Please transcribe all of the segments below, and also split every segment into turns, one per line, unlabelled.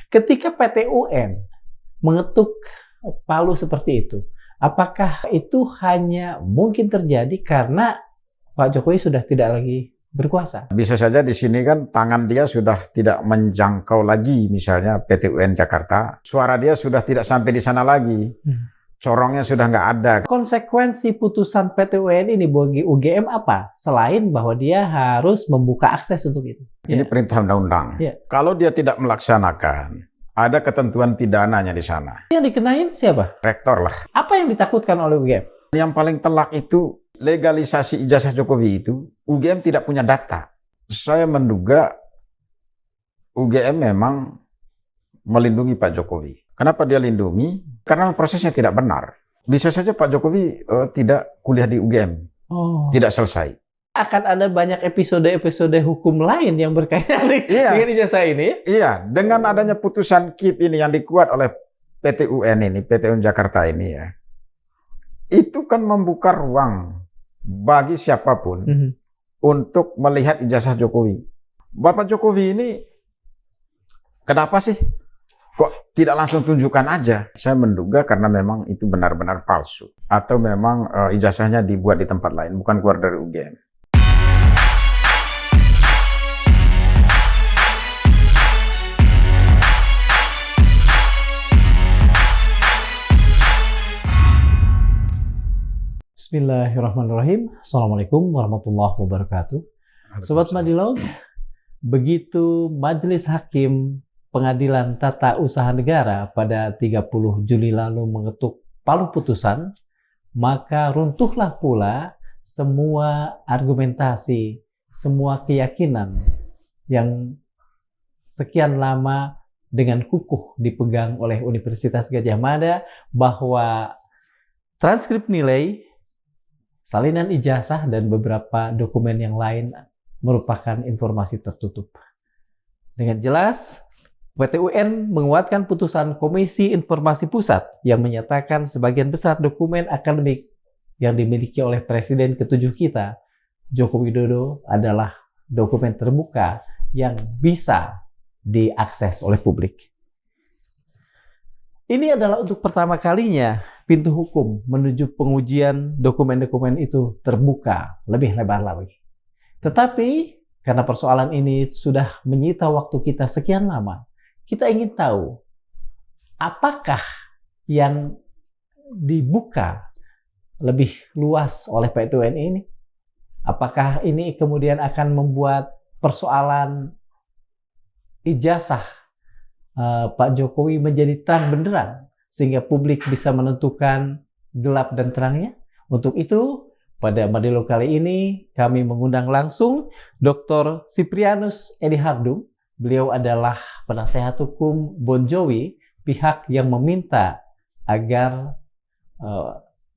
Ketika PT UN mengetuk palu seperti itu, apakah itu hanya mungkin terjadi karena Pak Jokowi sudah tidak lagi berkuasa?
Bisa saja di sini kan tangan dia sudah tidak menjangkau lagi, misalnya PT UN Jakarta. Suara dia sudah tidak sampai di sana lagi. Corongnya sudah nggak ada.
Konsekuensi putusan PT UN ini bagi UGM apa? Selain bahwa dia harus membuka akses untuk itu.
Ini perintah undang-undang. Kalau dia tidak melaksanakan, ada ketentuan pidananya di sana.
Yang dikenain siapa?
Rektor lah.
Apa yang ditakutkan oleh UGM?
Yang paling telak itu legalisasi ijazah Jokowi itu, UGM tidak punya data. Saya menduga UGM memang melindungi Pak Jokowi. Kenapa dia lindungi? Karena prosesnya tidak benar. Bisa saja Pak Jokowi tidak kuliah di UGM, tidak selesai.
Akan ada banyak episode-episode hukum lain yang berkaitan dengan ijazah ini.
Iya, dengan adanya putusan KIP ini yang dikuat oleh PT UN ini, PT UN Jakarta ini ya, itu kan membuka ruang bagi siapapun untuk melihat ijazah Jokowi. Bapak Jokowi ini kenapa sih kok tidak langsung tunjukkan aja? Saya menduga karena memang itu benar-benar palsu. Atau memang ijazahnya dibuat di tempat lain, bukan keluar dari UGM.
Bismillahirrahmanirrahim. Assalamualaikum warahmatullahi wabarakatuh. Sobat Madilog, begitu Majelis Hakim Pengadilan Tata Usaha Negara pada 30 Juli lalu mengetuk palu putusan, maka runtuhlah pula semua argumentasi, semua keyakinan yang sekian lama dengan kukuh dipegang oleh Universitas Gadjah Mada bahwa transkrip nilai, salinan ijazah, dan beberapa dokumen yang lain merupakan informasi tertutup. Dengan jelas, PT UN menguatkan putusan Komisi Informasi Pusat yang menyatakan sebagian besar dokumen akademik yang dimiliki oleh Presiden ke-7 kita, Joko Widodo, adalah dokumen terbuka yang bisa diakses oleh publik. Ini adalah untuk pertama kalinya pintu hukum menuju pengujian dokumen-dokumen itu terbuka lebih lebar lagi. Tetapi karena persoalan ini sudah menyita waktu kita sekian lama, kita ingin tahu apakah yang dibuka lebih luas oleh PT UN ini. Apakah ini kemudian akan membuat persoalan ijazah Pak Jokowi menjadi terang benderang sehingga publik bisa menentukan gelap dan terangnya? Untuk itu, pada Madilog kali ini kami mengundang langsung Dr. Siprianus Edy Hardung. Beliau adalah penasehat hukum Bon Jovi, pihak yang meminta agar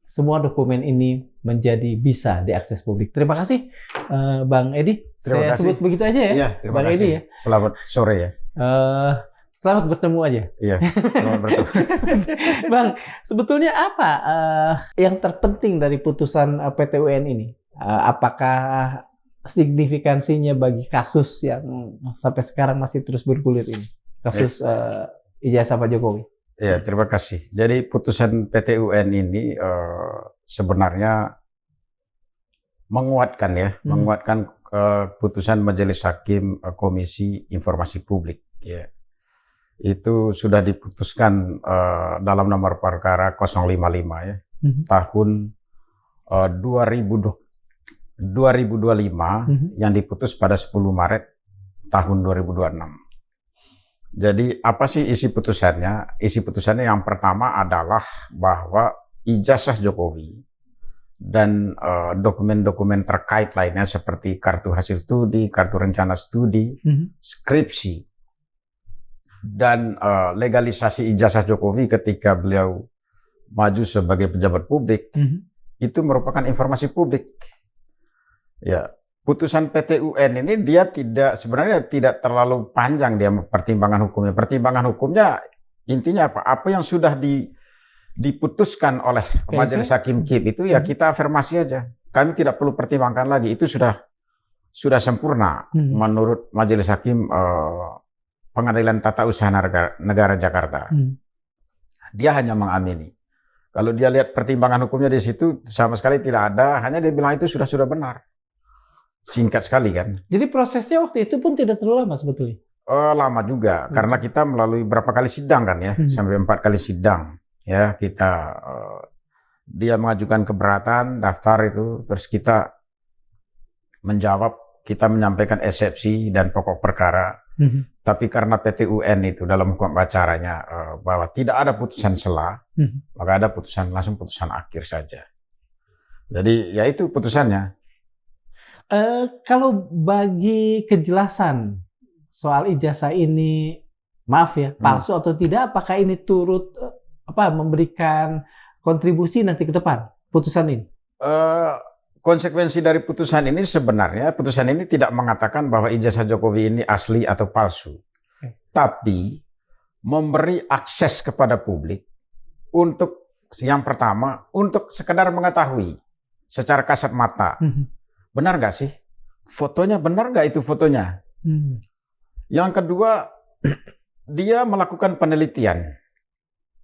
semua dokumen ini menjadi bisa diakses publik. Terima kasih, Bang Edy.
Terima kasih.
Sebut begitu aja ya,
iya, terima
Bang
kasih.
Edy ya.
Selamat sore ya.
Selamat bertemu aja.
Iya, selamat bertemu.
Bang, sebetulnya apa yang terpenting dari putusan PT UN ini? Apakah signifikansinya bagi kasus yang sampai sekarang masih terus bergulir ini? Kasus ijazah Pak Jokowi.
Ya, terima kasih. Jadi putusan PT UN ini sebenarnya menguatkan ya, menguatkan putusan Majelis Hakim Komisi Informasi Publik. Ya. Itu sudah diputuskan dalam nomor perkara 055 ya, tahun 2025 yang diputus pada 10 Maret tahun 2026. Jadi apa sih isi putusannya? Isi putusannya yang pertama adalah bahwa ijazah Jokowi dan dokumen-dokumen terkait lainnya seperti kartu hasil studi, kartu rencana studi, skripsi, dan legalisasi ijazah Jokowi ketika beliau maju sebagai pejabat publik, itu merupakan informasi publik. Ya, putusan PT UN ini dia sebenarnya tidak terlalu panjang dia pertimbangan hukumnya. Pertimbangan hukumnya intinya apa? Apa yang sudah diputuskan oleh Majelis Hakim KIP itu ya kita afirmasi aja. Kami tidak perlu pertimbangkan lagi. Itu sudah sempurna menurut Majelis Hakim Pengadilan Tata Usaha Negara Jakarta. Dia hanya mengamini. Kalau dia lihat pertimbangan hukumnya di situ sama sekali tidak ada, hanya dia bilang itu sudah benar. Singkat sekali kan.
Jadi prosesnya waktu itu pun tidak terlalu lama sebetulnya?
Lama juga, karena kita melalui berapa kali sidang kan ya, sampai 4 kali sidang. Ya, kita dia mengajukan keberatan, daftar itu, terus kita menjawab, kita menyampaikan eksepsi dan pokok perkara. Tapi karena PT UN itu dalam hukum acaranya bahwa tidak ada putusan sela, maka ada langsung putusan akhir saja. Jadi ya itu putusannya.
Kalau bagi kejelasan soal ijazah ini, maaf ya, palsu atau tidak, apakah ini turut memberikan kontribusi nanti ke depan putusan ini?
Konsekuensi dari putusan ini sebenarnya, putusan ini tidak mengatakan bahwa ijazah Jokowi ini asli atau palsu. Tapi memberi akses kepada publik untuk yang pertama, untuk sekedar mengetahui secara kasat mata. Benar nggak sih? Fotonya benar nggak itu fotonya? Yang kedua, dia melakukan penelitian.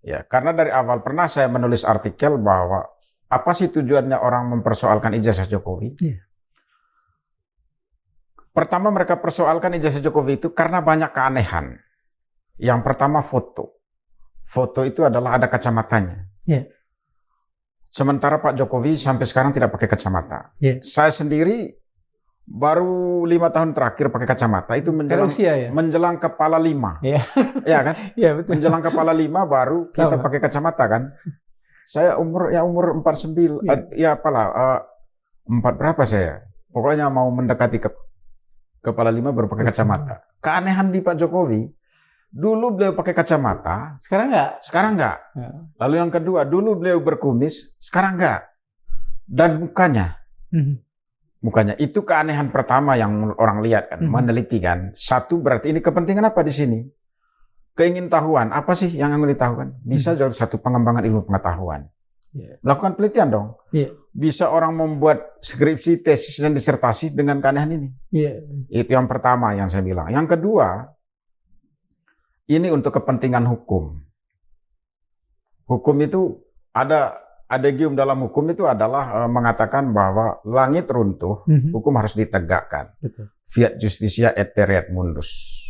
Ya, karena dari awal pernah saya menulis artikel bahwa apa sih tujuannya orang mempersoalkan ijazah Jokowi? Pertama mereka persoalkan ijazah Jokowi itu karena banyak keanehan. Yang pertama foto. Foto itu adalah ada kacamatanya. Sementara Pak Jokowi sampai sekarang tidak pakai kacamata. Saya sendiri baru 5 tahun terakhir pakai kacamata itu menjelang kepala 5. Ya kan? Betul. Menjelang kepala 5 baru kita pakai kacamata kan? Saya umur 49, berapa saya? Pokoknya mau mendekati kepala 5 baru pakai kacamata. Keanehan di Pak Jokowi, dulu beliau pakai kacamata, sekarang enggak. Lalu yang kedua, dulu beliau berkumis, sekarang enggak. Dan mukanya itu keanehan pertama yang orang lihat kan, meneliti kan. Satu berarti ini kepentingan apa di sini? Keingintahuan, apa sih yang ingin ditahukan? Bisa jadi satu pengembangan ilmu pengetahuan. Lakukan penelitian dong. Bisa orang membuat skripsi, tesis, dan disertasi dengan keanehan ini. Itu yang pertama yang saya bilang. Yang kedua, ini untuk kepentingan hukum. Hukum itu ada adegium dalam hukum itu adalah mengatakan bahwa langit runtuh, hukum harus ditegakkan. Fiat justitia et terret mundus.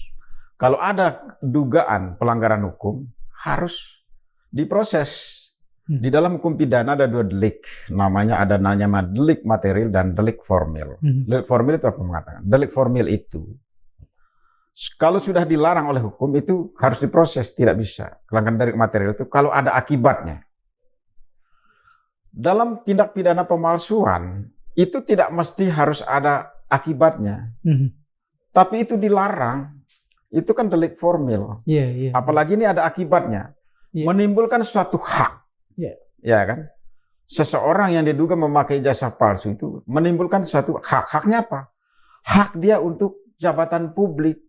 Kalau ada dugaan pelanggaran hukum, harus diproses. Di dalam hukum pidana ada 2 delik. Ada delik material dan delik formil. Delik formil itu apa mengatakan? Delik formil itu, kalau sudah dilarang oleh hukum, itu harus diproses, tidak bisa. Kelanggaran delik material itu kalau ada akibatnya. Dalam tindak pidana pemalsuan, itu tidak mesti harus ada akibatnya. Tapi itu dilarang. Itu kan delik formil. Apalagi ini ada akibatnya. Menimbulkan suatu hak. Ya kan? Seseorang yang diduga memakai ijazah palsu itu menimbulkan suatu hak. Haknya apa? Hak dia untuk jabatan publik.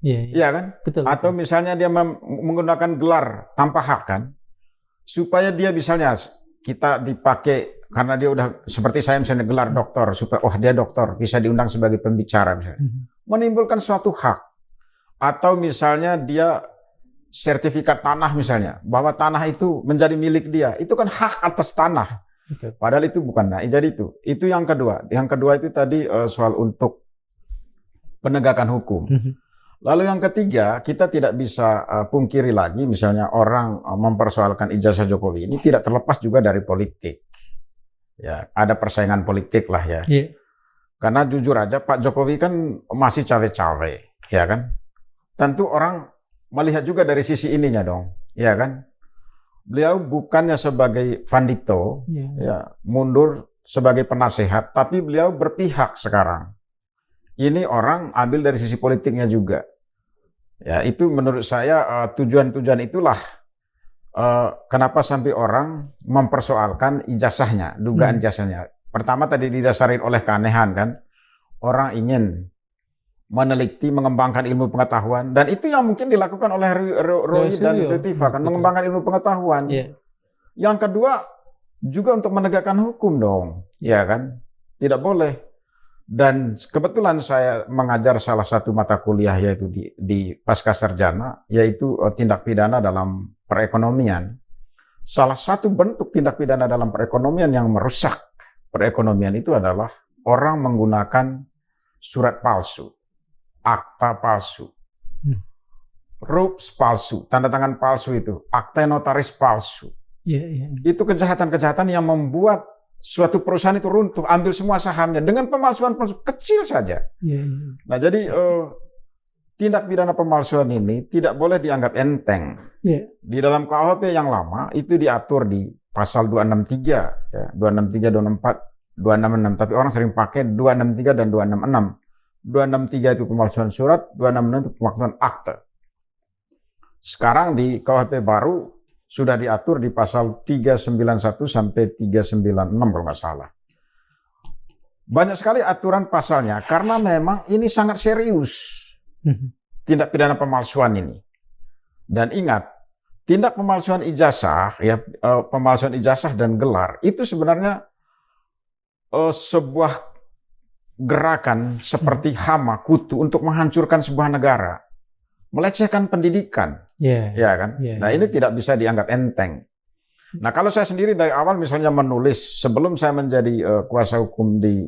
Iya kan?
Betul.
Atau misalnya dia menggunakan gelar tanpa hak kan? Supaya dia misalnya kita dipakai karena dia udah seperti saya misalnya gelar doktor supaya dia doktor bisa diundang sebagai pembicara misalnya. Menimbulkan suatu hak. Atau misalnya dia sertifikat tanah misalnya, bahwa tanah itu menjadi milik dia, itu kan hak atas tanah. Padahal itu bukan. Nah, jadi itu yang kedua. Yang kedua itu tadi soal untuk penegakan hukum. Lalu yang ketiga, kita tidak bisa pungkiri lagi misalnya orang mempersoalkan ijazah Jokowi ini tidak terlepas juga dari politik. Ya, ada persaingan politik lah ya. Karena jujur aja Pak Jokowi kan masih cawe-cawe, ya kan? Tentu orang melihat juga dari sisi ininya dong, ya kan? Beliau bukannya sebagai pandito, ya, mundur sebagai penasehat, tapi beliau berpihak sekarang. Ini orang ambil dari sisi politiknya juga. Ya, itu menurut saya tujuan-tujuan itulah kenapa sampai orang mempersoalkan ijazahnya, dugaan ijazahnya. Pertama tadi didasari oleh keanehan kan, orang ingin meneliti, mengembangkan ilmu pengetahuan, dan itu yang mungkin dilakukan oleh Roy dan Latifa kan, mengembangkan ilmu pengetahuan. Yang kedua juga untuk menegakkan hukum dong, ya kan? Tidak boleh Dan kebetulan saya mengajar salah satu mata kuliah yaitu di pasca sarjana, yaitu tindak pidana dalam perekonomian. Salah satu bentuk tindak pidana dalam perekonomian yang merusak perekonomian itu adalah orang menggunakan surat palsu, akta palsu, RUPS palsu, tanda tangan palsu itu, akta notaris palsu. Itu kejahatan-kejahatan yang membuat suatu perusahaan itu runtuh, ambil semua sahamnya dengan pemalsuan kecil saja. Nah, jadi tindak pidana pemalsuan ini tidak boleh dianggap enteng. Di dalam KUHP yang lama itu diatur di pasal 263, ya, 263, 264, 266. Tapi orang sering pakai 263 dan 266. 263 itu pemalsuan surat, 266 itu pemalsuan akte. Sekarang di KUHP baru sudah diatur di pasal 391 sampai 396 kalau nggak salah. Banyak sekali aturan pasalnya karena memang ini sangat serius tindak pidana pemalsuan ini. Dan ingat, tindak pemalsuan ijazah, ya pemalsuan ijazah dan gelar itu sebenarnya sebuah gerakan seperti hama kutu untuk menghancurkan sebuah negara, melecehkan pendidikan. Ya kan? Nah, ini tidak bisa dianggap enteng. Nah, kalau saya sendiri dari awal misalnya menulis sebelum saya menjadi kuasa hukum di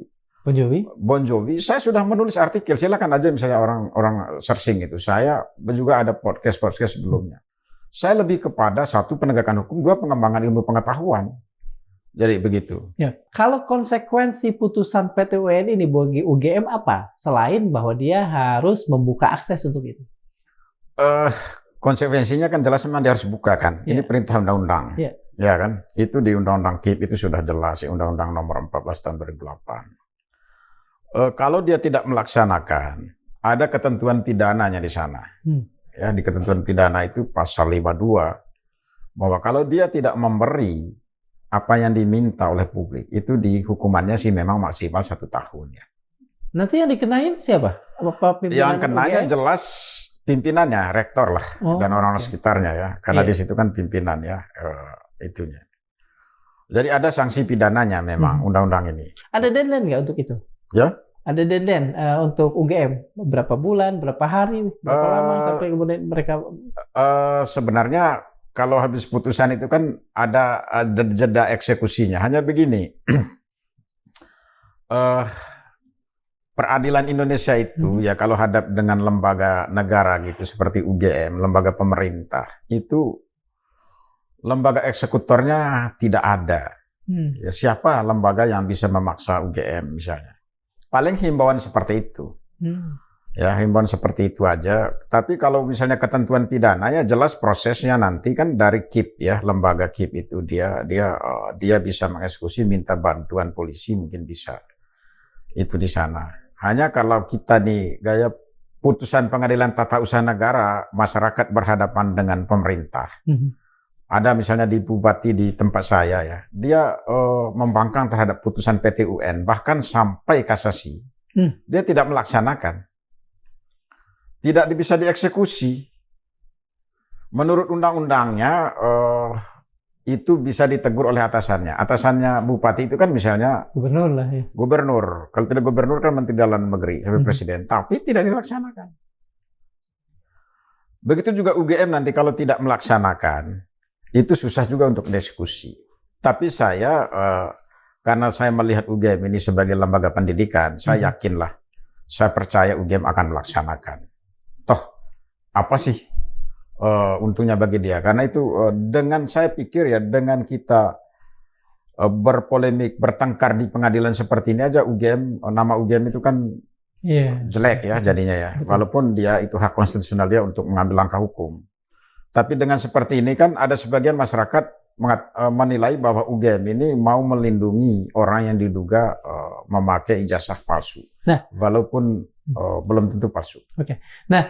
Bon Jovi, saya sudah menulis artikel. Silakan aja misalnya orang searching itu. Saya juga ada podcast sebelumnya. Saya lebih kepada satu penegakan hukum, dua pengembangan ilmu pengetahuan. Jadi begitu.
Ya. Kalau konsekuensi putusan PT UN ini bagi UGM apa? Selain bahwa dia harus membuka akses untuk itu.
Konsekuensinya kan jelas memang dia harus buka kan. Ini perintah undang-undang. Ya kan? Itu di Undang-Undang KIP itu sudah jelas, ya, Undang-Undang Nomor 14 Tahun 2008. Kalau dia tidak melaksanakan, ada ketentuan pidananya di sana. Ya, di ketentuan pidana itu pasal 52 bahwa kalau dia tidak memberi apa yang diminta oleh publik, itu di hukumannya sih memang maksimal 1 tahun ya.
Nanti yang dikenain siapa?
Yang kenanya jelas pimpinannya, rektor lah, dan orang-orang sekitarnya ya, karena di situ kan pimpinan ya, itunya. Jadi ada sanksi pidananya memang undang-undang ini.
Ada deadline nggak untuk itu?
Ya.
Ada deadline untuk UGM? Berapa bulan, berapa hari, berapa lama sampai kemudian mereka?
Sebenarnya kalau habis putusan itu kan ada jeda eksekusinya. Hanya begini. Peradilan Indonesia itu ya kalau hadap dengan lembaga negara gitu seperti UGM, lembaga pemerintah, itu lembaga eksekutornya tidak ada. Ya, siapa lembaga yang bisa memaksa UGM misalnya? Paling himbauan seperti itu. Ya, himbauan seperti itu aja. Tapi kalau misalnya ketentuan pidana ya jelas prosesnya nanti kan dari KIP ya, lembaga KIP itu dia bisa mengeksekusi, minta bantuan polisi mungkin bisa. Itu di sana. Hanya kalau kita nih gaya putusan pengadilan tata usaha negara, masyarakat berhadapan dengan pemerintah. Ada misalnya di bupati di tempat saya ya, dia membangkang terhadap putusan PT UN, bahkan sampai kasasi. Dia tidak melaksanakan. Tidak bisa dieksekusi. Menurut undang-undangnya, itu bisa ditegur oleh atasannya. Atasannya bupati itu kan misalnya
gubernur lah ya.
Gubernur. Kalau tidak gubernur kan menteri dalam negeri, sampai presiden. Tapi tidak dilaksanakan. Begitu juga UGM nanti kalau tidak melaksanakan, itu susah juga untuk dieksekusi. Tapi saya, karena saya melihat UGM ini sebagai lembaga pendidikan, saya yakinlah, saya percaya UGM akan melaksanakan. Toh, apa sih untungnya bagi dia? Karena itu dengan saya pikir ya, dengan kita berpolemik, bertengkar di pengadilan seperti ini aja, UGM, nama UGM itu kan jelek ya jadinya ya. Walaupun dia itu hak konstitusional dia untuk mengambil langkah hukum. Tapi dengan seperti ini kan ada sebagian masyarakat menilai bahwa UGM ini mau melindungi orang yang diduga memakai ijazah palsu. Nah, walaupun belum tentu palsu.
Oke. Nah,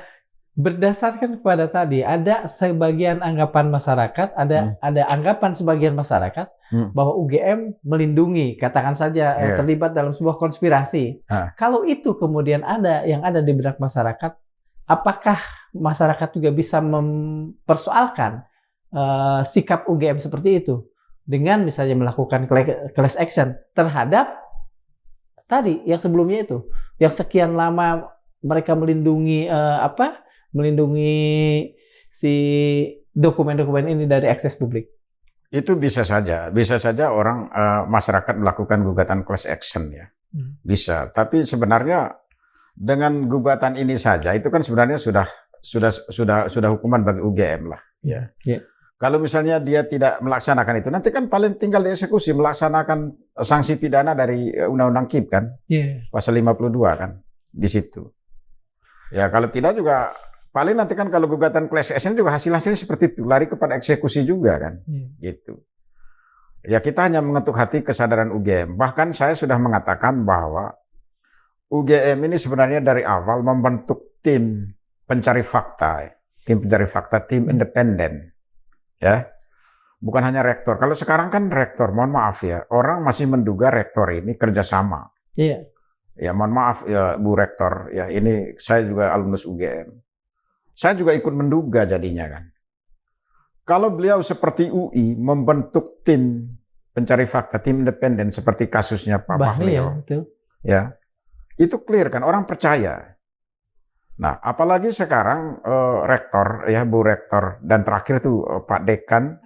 berdasarkan kepada tadi ada sebagian anggapan masyarakat, ada anggapan sebagian masyarakat bahwa UGM melindungi, katakan saja terlibat dalam sebuah konspirasi. Kalau itu kemudian ada yang ada di benak masyarakat, apakah masyarakat juga bisa mempersoalkan sikap UGM seperti itu dengan misalnya melakukan class action terhadap tadi yang sebelumnya itu, yang sekian lama mereka melindungi melindungi si dokumen-dokumen ini dari akses publik.
Itu bisa saja orang masyarakat melakukan gugatan class action ya, bisa. Tapi sebenarnya dengan gugatan ini saja itu kan sebenarnya sudah hukuman bagi UGM lah. Ya.
Yeah.
Kalau misalnya dia tidak melaksanakan itu, nanti kan paling tinggal dieksekusi melaksanakan sanksi pidana dari Undang-Undang KIP kan, pasal 52 kan di situ. Ya kalau tidak juga paling nanti kan kalau gugatan class action juga hasilnya seperti itu, lari kepada eksekusi juga kan, gitu. Ya kita hanya mengetuk hati kesadaran UGM. Bahkan saya sudah mengatakan bahwa UGM ini sebenarnya dari awal membentuk tim pencari fakta, tim independen, ya, bukan hanya rektor. Kalau sekarang kan rektor, mohon maaf ya, orang masih menduga rektor ini kerjasama.
Iya.
Ya mohon maaf ya Bu Rektor, ya ini saya juga alumnus UGM. Saya juga ikut menduga jadinya kan. Kalau beliau seperti UI membentuk tim pencari fakta, tim independen seperti kasusnya Pak Bahlil, ya itu clear kan, orang percaya. Nah, apalagi sekarang rektor ya Bu Rektor dan terakhir itu Pak Dekan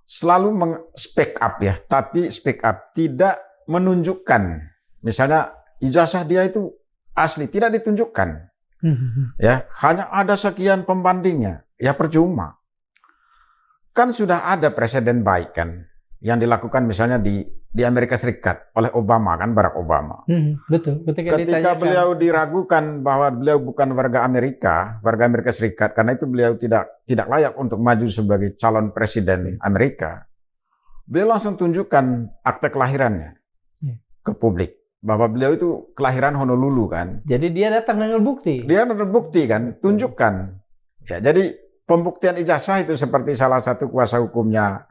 selalu speak up ya, tapi speak up tidak menunjukkan, misalnya ijazah dia itu asli tidak ditunjukkan. Ya, hanya ada sekian pembandingnya, ya percuma. Kan sudah ada presiden baik kan, yang dilakukan misalnya di Amerika Serikat oleh Obama kan, Barack Obama.
Betul.
Ketika beliau diragukan bahwa beliau bukan warga Amerika Serikat, karena itu beliau tidak layak untuk maju sebagai calon presiden Amerika. Beliau langsung tunjukkan akte kelahirannya ke publik. Bahwa beliau itu kelahiran Honolulu kan.
Jadi dia datang dengan bukti.
Dia datang bukti kan, tunjukkan. Ya, jadi pembuktian ijazah itu seperti salah satu kuasa hukumnya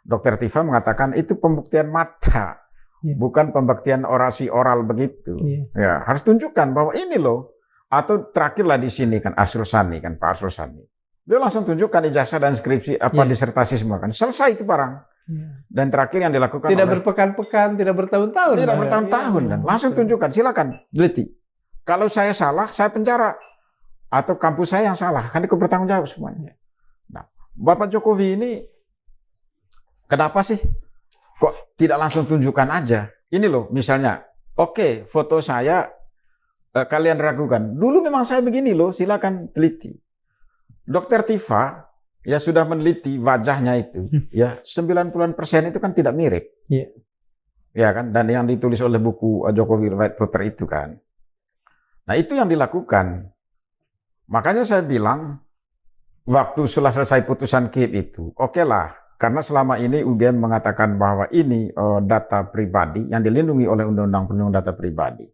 Dr. Tifa mengatakan itu pembuktian mata, bukan pembuktian orasi oral begitu. Ya, harus tunjukkan bahwa ini loh. Atau terakhirlah di sini kan Arsul Sani kan, Pak Arsul Sani. Dia langsung tunjukkan ijazah dan skripsi disertasi semua kan. Selesai itu barang. Dan terakhir yang dilakukan
tidak berpekan-pekan, tidak bertahun-tahun.
Tidak bertahun-tahun kan. Langsung tunjukkan, silakan teliti. Kalau saya salah, saya penjara. Atau kampus saya yang salah, kan ikut bertanggung jawab semuanya. Nah, Bapak Jokowi ini kenapa sih kok tidak langsung tunjukkan aja? Ini loh, misalnya, oke, foto saya kalian ragukan. Dulu memang saya begini loh, silakan teliti. Dr. Tifa ya sudah meneliti wajahnya itu, ya 90% itu kan tidak mirip, ya kan, dan yang ditulis oleh buku Jokowi White Paper itu kan, nah itu yang dilakukan. Makanya saya bilang waktu setelah selesai putusan KIP itu, oke lah, karena selama ini UGM mengatakan bahwa ini data pribadi yang dilindungi oleh Undang-Undang Perlindungan Data Pribadi.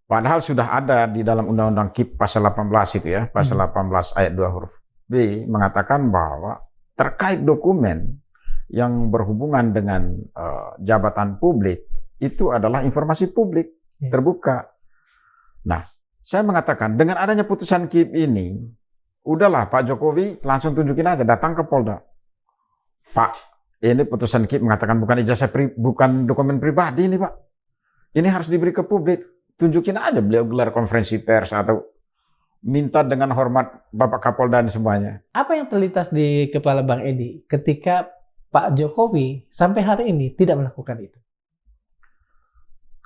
Padahal sudah ada di dalam Undang-Undang KIP pasal 18 itu ya, pasal 18 ayat 2 huruf B mengatakan bahwa terkait dokumen yang berhubungan dengan jabatan publik itu adalah informasi publik terbuka. Nah, saya mengatakan dengan adanya putusan KIP ini, udahlah Pak Jokowi langsung tunjukin aja, datang ke Polda. Pak, ini putusan KIP mengatakan bukan ijazah bukan dokumen pribadi ini Pak. Ini harus diberi ke publik. Tunjukin aja, beliau gelar konferensi pers atau minta dengan hormat Bapak Kapolda dan semuanya. Apa yang terlintas di kepala Bang Edi ketika Pak Jokowi sampai hari ini tidak melakukan itu?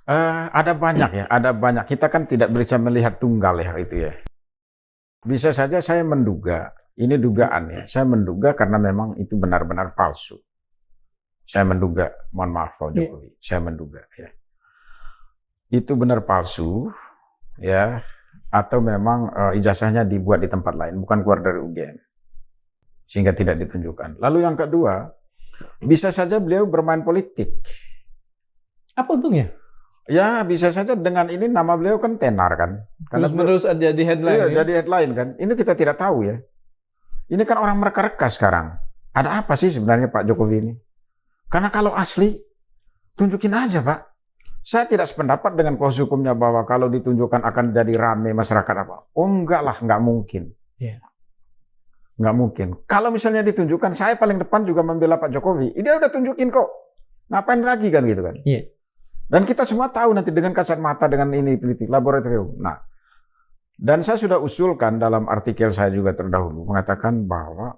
Ada banyak ya, ada banyak. Kita kan tidak bisa melihat tunggal ya itu ya. Bisa saja saya menduga, ini dugaan ya, saya menduga karena memang itu benar-benar palsu. Saya menduga, mohon maaf Pak Jokowi, saya menduga ya. Itu benar palsu ya. Atau memang ijazahnya dibuat di tempat lain, bukan keluar dari UGM, sehingga tidak ditunjukkan. Lalu yang kedua, bisa saja beliau bermain politik. Apa untungnya? Ya bisa saja dengan ini nama beliau kan tenar kan. Karena terus jadi headline. Iya, jadi headline kan. Ini kita tidak tahu ya. Ini kan orang mereka-reka sekarang. Ada apa sih sebenarnya Pak Jokowi ini? Karena kalau asli, tunjukin aja Pak. Saya tidak sependapat dengan kuasa hukumnya bahwa kalau ditunjukkan akan jadi rame masyarakat apa. Oh enggak lah, enggak mungkin. Enggak mungkin. Kalau misalnya ditunjukkan, saya paling depan juga membela Pak Jokowi. Dia udah tunjukin kok. Ngapain lagi kan gitu kan. Dan kita semua tahu nanti dengan kasat mata, dengan ini teliti laboratorium. Nah, dan saya sudah usulkan dalam artikel saya juga terdahulu mengatakan bahwa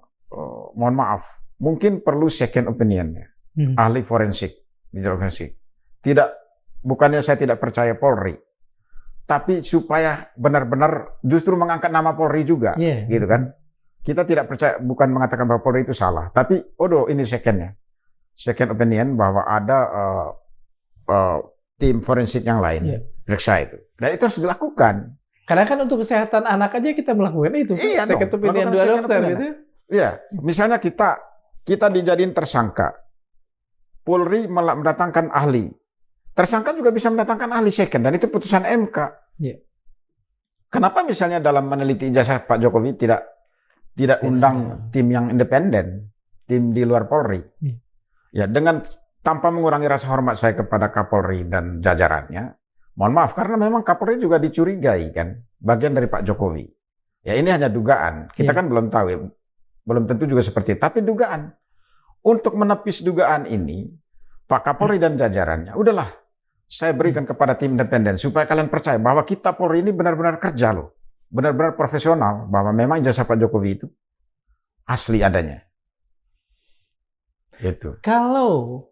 mohon maaf, mungkin perlu second opinion ya, ahli forensik, digital forensik. Bukannya saya tidak percaya Polri, tapi supaya benar-benar justru mengangkat nama Polri juga, gitu kan? Kita tidak percaya, bukan mengatakan bahwa Polri itu salah, tapi ini secondnya, second opinion bahwa ada tim forensik yang lain periksa itu, dan itu harus dilakukan.
Karena kan untuk kesehatan anak aja kita melakukan itu, second opinion dua dokter gitu.
Iya, misalnya kita dijadiin tersangka, Polri mendatangkan ahli, tersangka juga bisa mendatangkan ahli second, dan itu putusan MK. Kenapa misalnya dalam meneliti ijazah Pak Jokowi tidak undang tim yang independen, tim di luar Polri? Ya, dengan tanpa mengurangi rasa hormat saya kepada Kapolri dan jajarannya, mohon maaf, karena memang Kapolri juga dicurigai kan, bagian dari Pak Jokowi. Ya ini hanya dugaan, kita kan belum tahu ya, belum tentu juga seperti itu, tapi dugaan. Untuk menepis dugaan ini, Pak Kapolri dan jajarannya, udahlah, saya berikan kepada tim independen, supaya kalian percaya bahwa kita Polri ini benar-benar kerja loh, benar-benar profesional, bahwa memang ijazah Pak Jokowi itu asli adanya. Gitu.
Kalau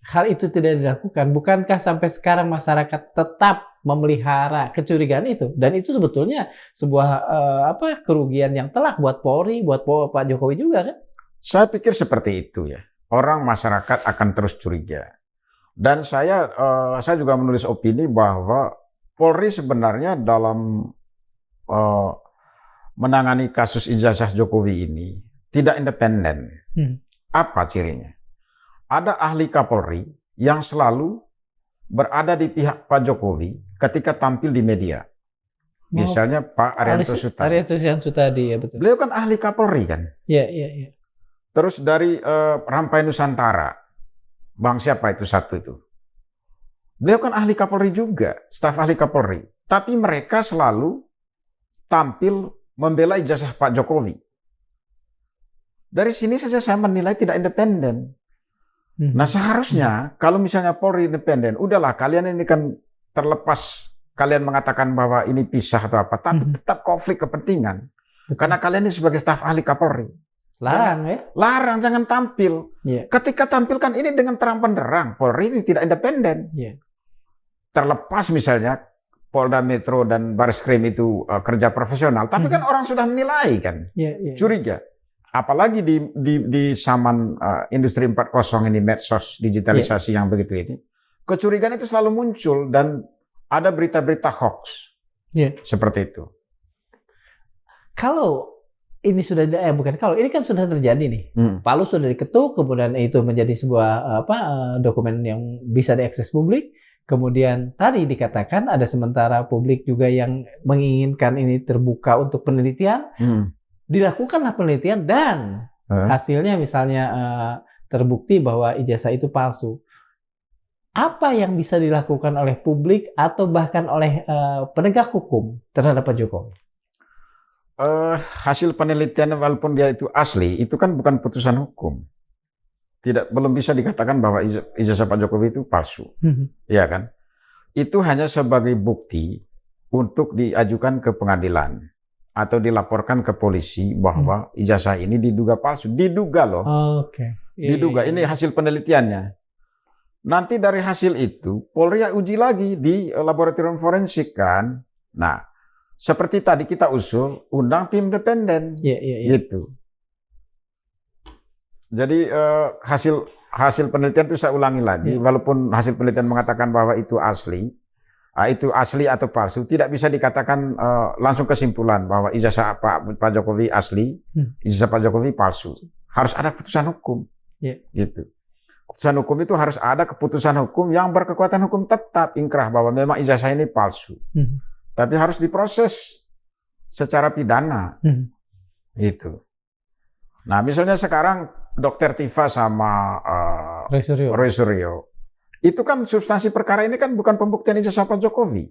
hal itu tidak dilakukan, bukankah sampai sekarang masyarakat tetap memelihara kecurigaan itu? Dan itu sebetulnya sebuah kerugian yang telak buat Polri, buat Pak Jokowi juga kan?
Saya pikir seperti itu ya. Orang masyarakat akan terus curiga. Dan saya juga menulis opini bahwa Polri sebenarnya dalam menangani kasus ijazah Jokowi ini tidak independen. Apa cirinya? Ada ahli Kapolri yang selalu berada di pihak Pak Jokowi ketika tampil di media. Misalnya Pak Arianto
Sutadi, ya betul.
Beliau kan ahli Kapolri kan?
Iya.
Terus dari Rampai Nusantara, Bang siapa itu satu itu? Beliau kan ahli Kapolri juga, staf ahli Kapolri. Tapi mereka selalu tampil membela ijazah Pak Jokowi. Dari sini saja saya menilai tidak independen. Nah seharusnya kalau misalnya Polri independen, udahlah kalian ini kan terlepas kalian mengatakan bahwa ini pisah atau apa, tapi tetap konflik kepentingan. Karena kalian ini sebagai staf ahli Kapolri. Larang, jangan tampil. Ketika tampilkan ini dengan terang benderang, Polri ini tidak independen. Terlepas misalnya Polda Metro dan Bareskrim itu kerja profesional, tapi kan orang sudah menilai kan, curiga. Apalagi di zaman industri 4.0 ini, medsos, digitalisasi yang begitu ini, kecurigaan itu selalu muncul dan ada berita-berita hoax seperti itu.
Kalau ini sudah ini kan sudah terjadi nih. Palu sudah diketuk, kemudian itu menjadi sebuah dokumen yang bisa diakses publik. Kemudian tadi dikatakan ada sementara publik juga yang menginginkan ini terbuka untuk penelitian. Dilakukanlah penelitian dan hasilnya misalnya terbukti bahwa ijazah itu palsu. Apa yang bisa dilakukan oleh publik atau bahkan oleh penegak hukum terhadap Pak Jokowi?
Hasil penelitian walaupun dia itu asli, itu kan bukan putusan hukum. Belum bisa dikatakan bahwa ijazah Pak Jokowi itu palsu. Ya kan? Itu hanya sebagai bukti untuk diajukan ke pengadilan atau dilaporkan ke polisi bahwa ijazah ini diduga palsu. Diduga loh. Diduga. Ini hasil penelitiannya. Nanti dari hasil itu, Polri uji lagi di laboratorium forensik kan. Nah, seperti tadi kita usul, undang tim independen. Gitu. Jadi hasil penelitian itu saya ulangi lagi. Walaupun hasil penelitian mengatakan bahwa itu asli atau palsu, tidak bisa dikatakan langsung kesimpulan bahwa ijazah Pak Jokowi asli, ijazah Pak Jokowi palsu. Harus ada keputusan hukum. Gitu. Keputusan hukum itu harus ada keputusan hukum yang berkekuatan hukum tetap ingkrah bahwa memang ijazah ini palsu. Tapi harus diproses secara pidana. Gitu. Nah, misalnya sekarang Dr. Tifa sama Roy Suryo. Itu kan substansi perkara ini kan bukan pembuktian ijazah Pak Jokowi.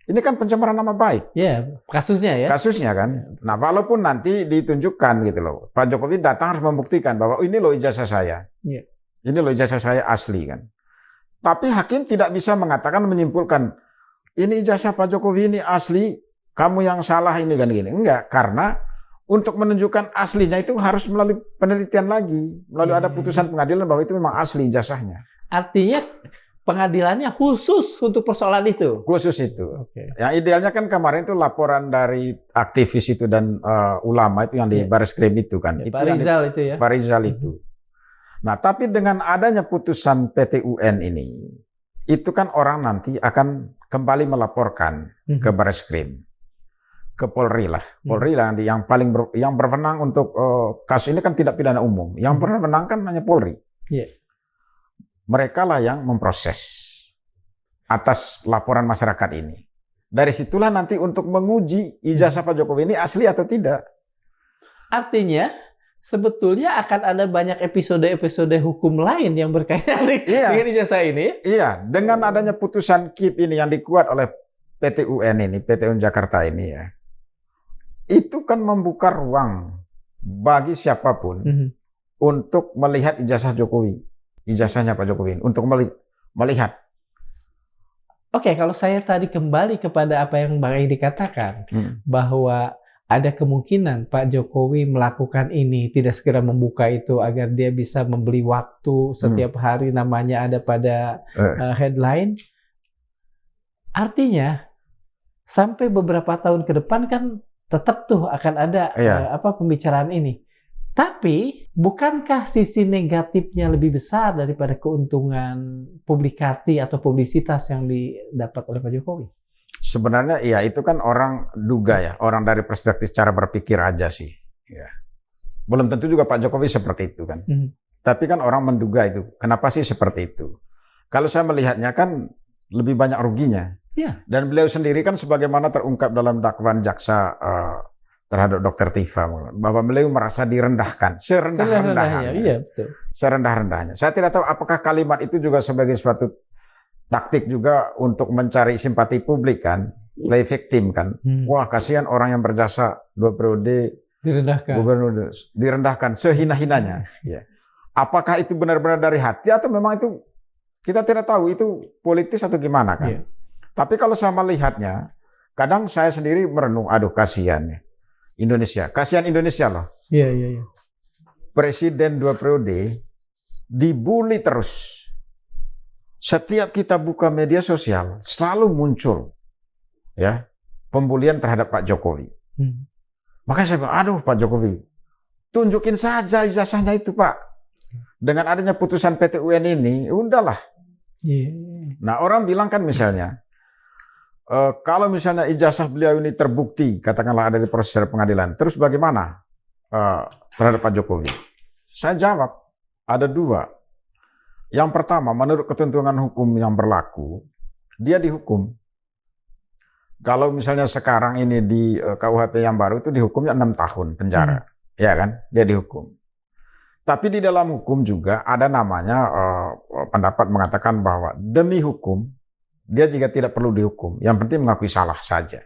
Ini kan pencemaran nama baik.
Kasusnya ya.
Kasusnya kan. Nah, walaupun nanti ditunjukkan gitu loh. Pak Jokowi datang harus membuktikan bahwa ini loh ijazah saya. Ini loh ijazah saya asli kan. Tapi hakim tidak bisa mengatakan, menyimpulkan, ini ijazah Pak Jokowi ini asli, kamu yang salah ini kan gini. Enggak, karena untuk menunjukkan aslinya itu harus melalui penelitian lagi, melalui ada putusan pengadilan bahwa itu memang asli ijazahnya.
Artinya pengadilannya khusus untuk persoalan itu?
Khusus itu.
Okay.
Yang idealnya kan kemarin itu laporan dari aktivis itu dan ulama itu yang di Bareskrim itu kan.
Ya,
itu
Pak Rizal itu ya?
Pak Rizal itu. Nah, tapi dengan adanya putusan PT UN ini, itu kan orang nanti akan kembali melaporkan ke Bareskrim, ke Polri lah. Polri lah yang paling yang berwenang untuk kasus ini kan tidak pidana umum. Yang berwenang kan hanya Polri.
Yeah.
Mereka lah yang memproses atas laporan masyarakat ini. Dari situlah nanti untuk menguji ijazah Pak Jokowi ini asli atau tidak.
Artinya sebetulnya akan ada banyak episode-episode hukum lain yang berkaitan dengan ijazah ini. Iya,
dengan adanya putusan KIP ini yang dikuat oleh PT UN ini, PT UN Jakarta ini ya. Itu kan membuka ruang bagi siapapun untuk melihat ijazah Jokowi, ijazahnya Pak Jokowi, untuk melihat.
Oke, kalau saya tadi kembali kepada apa yang Bang Edi katakan, bahwa ada kemungkinan Pak Jokowi melakukan ini, tidak segera membuka itu agar dia bisa membeli waktu setiap hari namanya ada pada headline. Artinya, sampai beberapa tahun ke depan kan tetap tuh akan ada pembicaraan ini. Tapi, bukankah sisi negatifnya lebih besar daripada keuntungan publikasi atau publisitas yang didapat oleh Pak Jokowi?
Sebenarnya iya, itu kan orang duga ya, orang dari perspektif cara berpikir aja sih. Ya. Belum tentu juga Pak Jokowi seperti itu kan. Tapi kan orang menduga itu, kenapa sih seperti itu? Kalau saya melihatnya kan lebih banyak ruginya. Dan beliau sendiri kan sebagaimana terungkap dalam dakwaan jaksa terhadap Dr. Tifa, bahwa beliau merasa direndahkan, serendah-rendahnya.
Iya, betul.
Serendah-rendahnya. Saya tidak tahu apakah kalimat itu juga sebagai suatu taktik juga untuk mencari simpati publik kan, play victim kan. Wah, kasihan orang yang berjasa 2 periode gubernur direndahkan sehina-hinanya. Ya. Apakah itu benar-benar dari hati atau memang itu kita tidak tahu itu politis atau gimana kan. Tapi kalau saya melihatnya, kadang saya sendiri merenung, aduh kasihan ya. Indonesia, kasihan Indonesia loh.
Iya.
Presiden 2 periode dibully terus. Setiap kita buka media sosial selalu muncul ya pembulian terhadap Pak Jokowi. Makanya saya bilang, aduh Pak Jokowi, tunjukin saja ijazahnya itu Pak. Dengan adanya putusan PT UN ini, udahlah. Nah orang bilang kan misalnya, kalau misalnya ijazah beliau ini terbukti, katakanlah ada di proses pengadilan, terus bagaimana terhadap Pak Jokowi? Saya jawab, ada 2. Yang pertama, menurut ketentuan hukum yang berlaku, dia dihukum. Kalau misalnya sekarang ini di KUHP yang baru itu dihukumnya 6 tahun penjara, ya kan? Dia dihukum. Tapi di dalam hukum juga ada namanya pendapat mengatakan bahwa demi hukum, dia juga tidak perlu dihukum. Yang penting mengakui salah saja.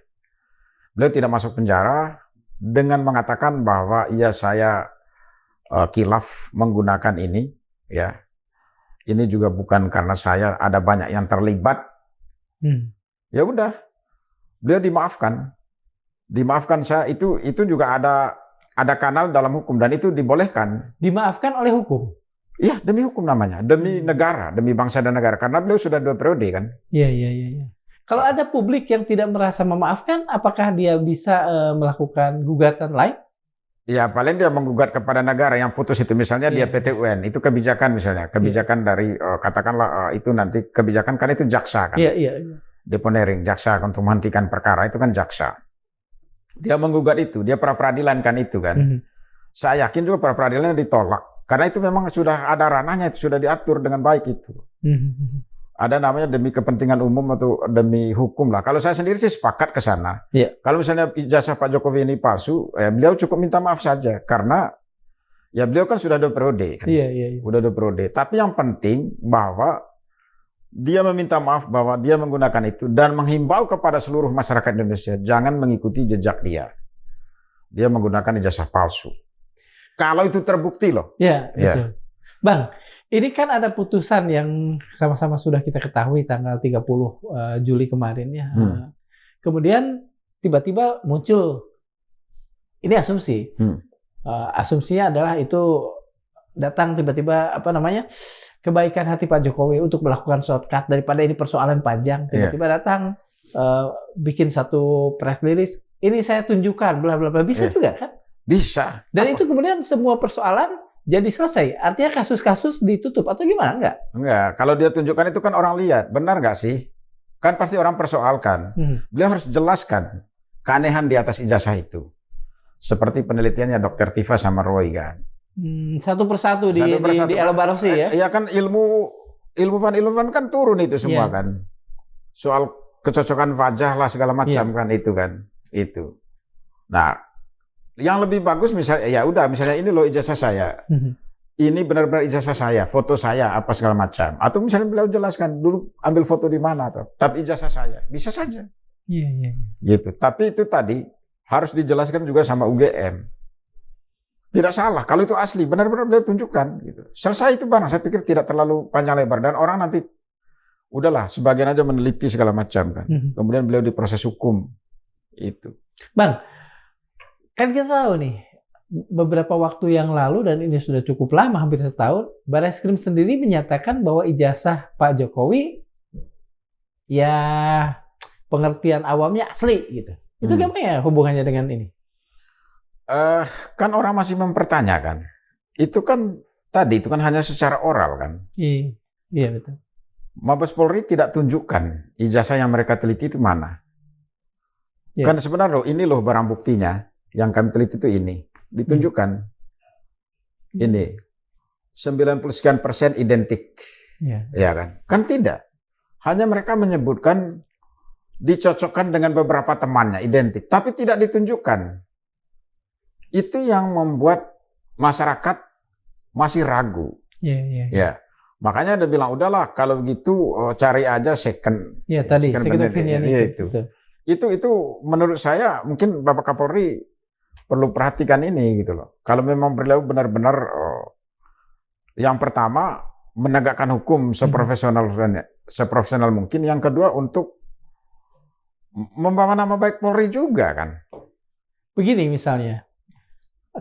Beliau tidak masuk penjara dengan mengatakan bahwa ya saya khilaf menggunakan ini, ya. Ini juga bukan karena saya ada banyak yang terlibat. Ya udah, beliau dimaafkan. Dimaafkan saya itu juga ada kanal dalam hukum dan itu dibolehkan.
Dimaafkan oleh hukum.
Iya, demi hukum namanya, demi negara, demi bangsa dan negara. Karena beliau sudah 2 periode kan.
Iya. Kalau ada publik yang tidak merasa memaafkan, apakah dia bisa melakukan gugatan lain?
Ya, paling dia menggugat kepada negara yang putus itu. Misalnya dia PT UN, itu kebijakan misalnya. Kebijakan dari, katakanlah itu nanti kebijakan kan itu jaksa kan.
Iya.
Deponering, jaksa untuk menghentikan perkara, itu kan jaksa. Dia menggugat itu, dia pra-peradilan kan itu kan. Saya yakin juga pra-peradilannya ditolak. Karena itu memang sudah ada ranahnya, itu sudah diatur dengan baik itu. Ada namanya demi kepentingan umum atau demi hukum lah. Kalau saya sendiri sih sepakat ke sana. Kalau misalnya ijazah Pak Jokowi ini palsu, beliau cukup minta maaf saja. Karena ya beliau kan sudah 2 periode. Kan?
Iya.
Udah 2 periode. Tapi yang penting bahwa dia meminta maaf bahwa dia menggunakan itu dan menghimbau kepada seluruh masyarakat Indonesia jangan mengikuti jejak dia. Dia menggunakan ijazah palsu. Kalau itu terbukti loh.
Iya, betul. Bang, Ini kan ada putusan yang sama-sama sudah kita ketahui tanggal 30 Juli kemarin ya. Kemudian tiba-tiba muncul, ini asumsi. Asumsinya adalah itu datang tiba-tiba kebaikan hati Pak Jokowi untuk melakukan shortcut daripada ini persoalan panjang. Tiba-tiba datang bikin satu press release, ini saya tunjukkan bla bla bla, bisa juga kan?
Bisa.
Dan itu kemudian semua persoalan jadi selesai. Artinya kasus-kasus ditutup atau gimana?
Enggak. Kalau dia tunjukkan itu kan orang lihat. Benar nggak sih? Kan pasti orang persoalkan. Beliau harus jelaskan keanehan di atas ijazah itu. Seperti penelitiannya Dr. Tifa sama Roy kan.
Satu persatu di elaborasi ya?
Iya kan ilmuwan kan turun itu semua kan. Soal kecocokan wajah lah segala macam kan itu kan. Itu. Nah, yang lebih bagus misalnya, ya udah misalnya ini loh ijazah saya, ini benar-benar ijazah saya, foto saya apa segala macam. Atau misalnya beliau jelaskan dulu ambil foto di mana tuh, tapi ijazah saya, bisa saja. Gitu. Tapi itu tadi harus dijelaskan juga sama UGM. Tidak salah kalau itu asli, benar-benar beliau tunjukkan. Gitu. Selesai itu barang. Saya pikir tidak terlalu panjang lebar dan orang nanti udahlah sebagian aja meneliti segala macam kan. Kemudian beliau diproses hukum itu.
Bang. Kan kita tahu nih, beberapa waktu yang lalu, dan ini sudah cukup lama, hampir setahun, Barreskrim sendiri menyatakan bahwa ijazah Pak Jokowi, ya pengertian awamnya asli gitu. Itu gimana ya hubungannya dengan ini?
Kan orang masih mempertanyakan. Itu kan tadi, itu kan hanya secara oral kan.
Iya betul.
Mabes Polri tidak tunjukkan ijazah yang mereka teliti itu mana. Kan sebenarnya ini loh barang buktinya. Yang kami teliti itu ini, ditunjukkan. Ini, 90% identik. Ya kan? Kan tidak. Hanya mereka menyebutkan, dicocokkan dengan beberapa temannya, identik. Tapi tidak ditunjukkan. Itu yang membuat masyarakat masih ragu. Ya. Makanya dia bilang, udahlah kalau gitu cari aja second.
Second opinion itu.
Itu menurut saya, mungkin Bapak Kapolri perlu perhatikan ini gitu loh. Kalau memang beliau benar-benar yang pertama menegakkan hukum seprofesional mungkin, yang kedua untuk membawa nama baik Polri juga kan.
Begini misalnya,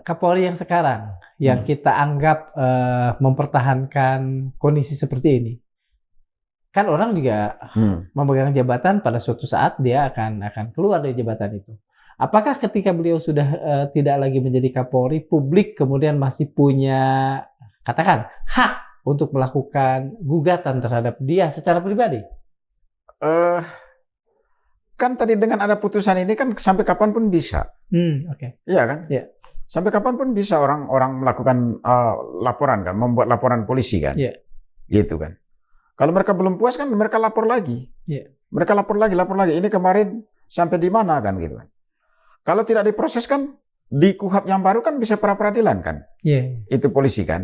Kapolri yang sekarang yang kita anggap mempertahankan kondisi seperti ini, kan orang juga memegang jabatan pada suatu saat dia akan keluar dari jabatan itu. Apakah ketika beliau sudah tidak lagi menjadi Kapolri, publik kemudian masih punya, katakan, hak untuk melakukan gugatan terhadap dia secara pribadi?
Kan tadi dengan ada putusan ini kan sampai kapanpun bisa. Iya kan? Sampai kapanpun bisa orang melakukan laporan kan, membuat laporan polisi kan. Gitu kan. Kalau mereka belum puas kan mereka lapor lagi. Mereka lapor lagi. Ini kemarin sampai di mana kan gitu kan. Kalau tidak diproses kan, di KUHP yang baru kan bisa pra-peradilan kan? Itu polisi kan?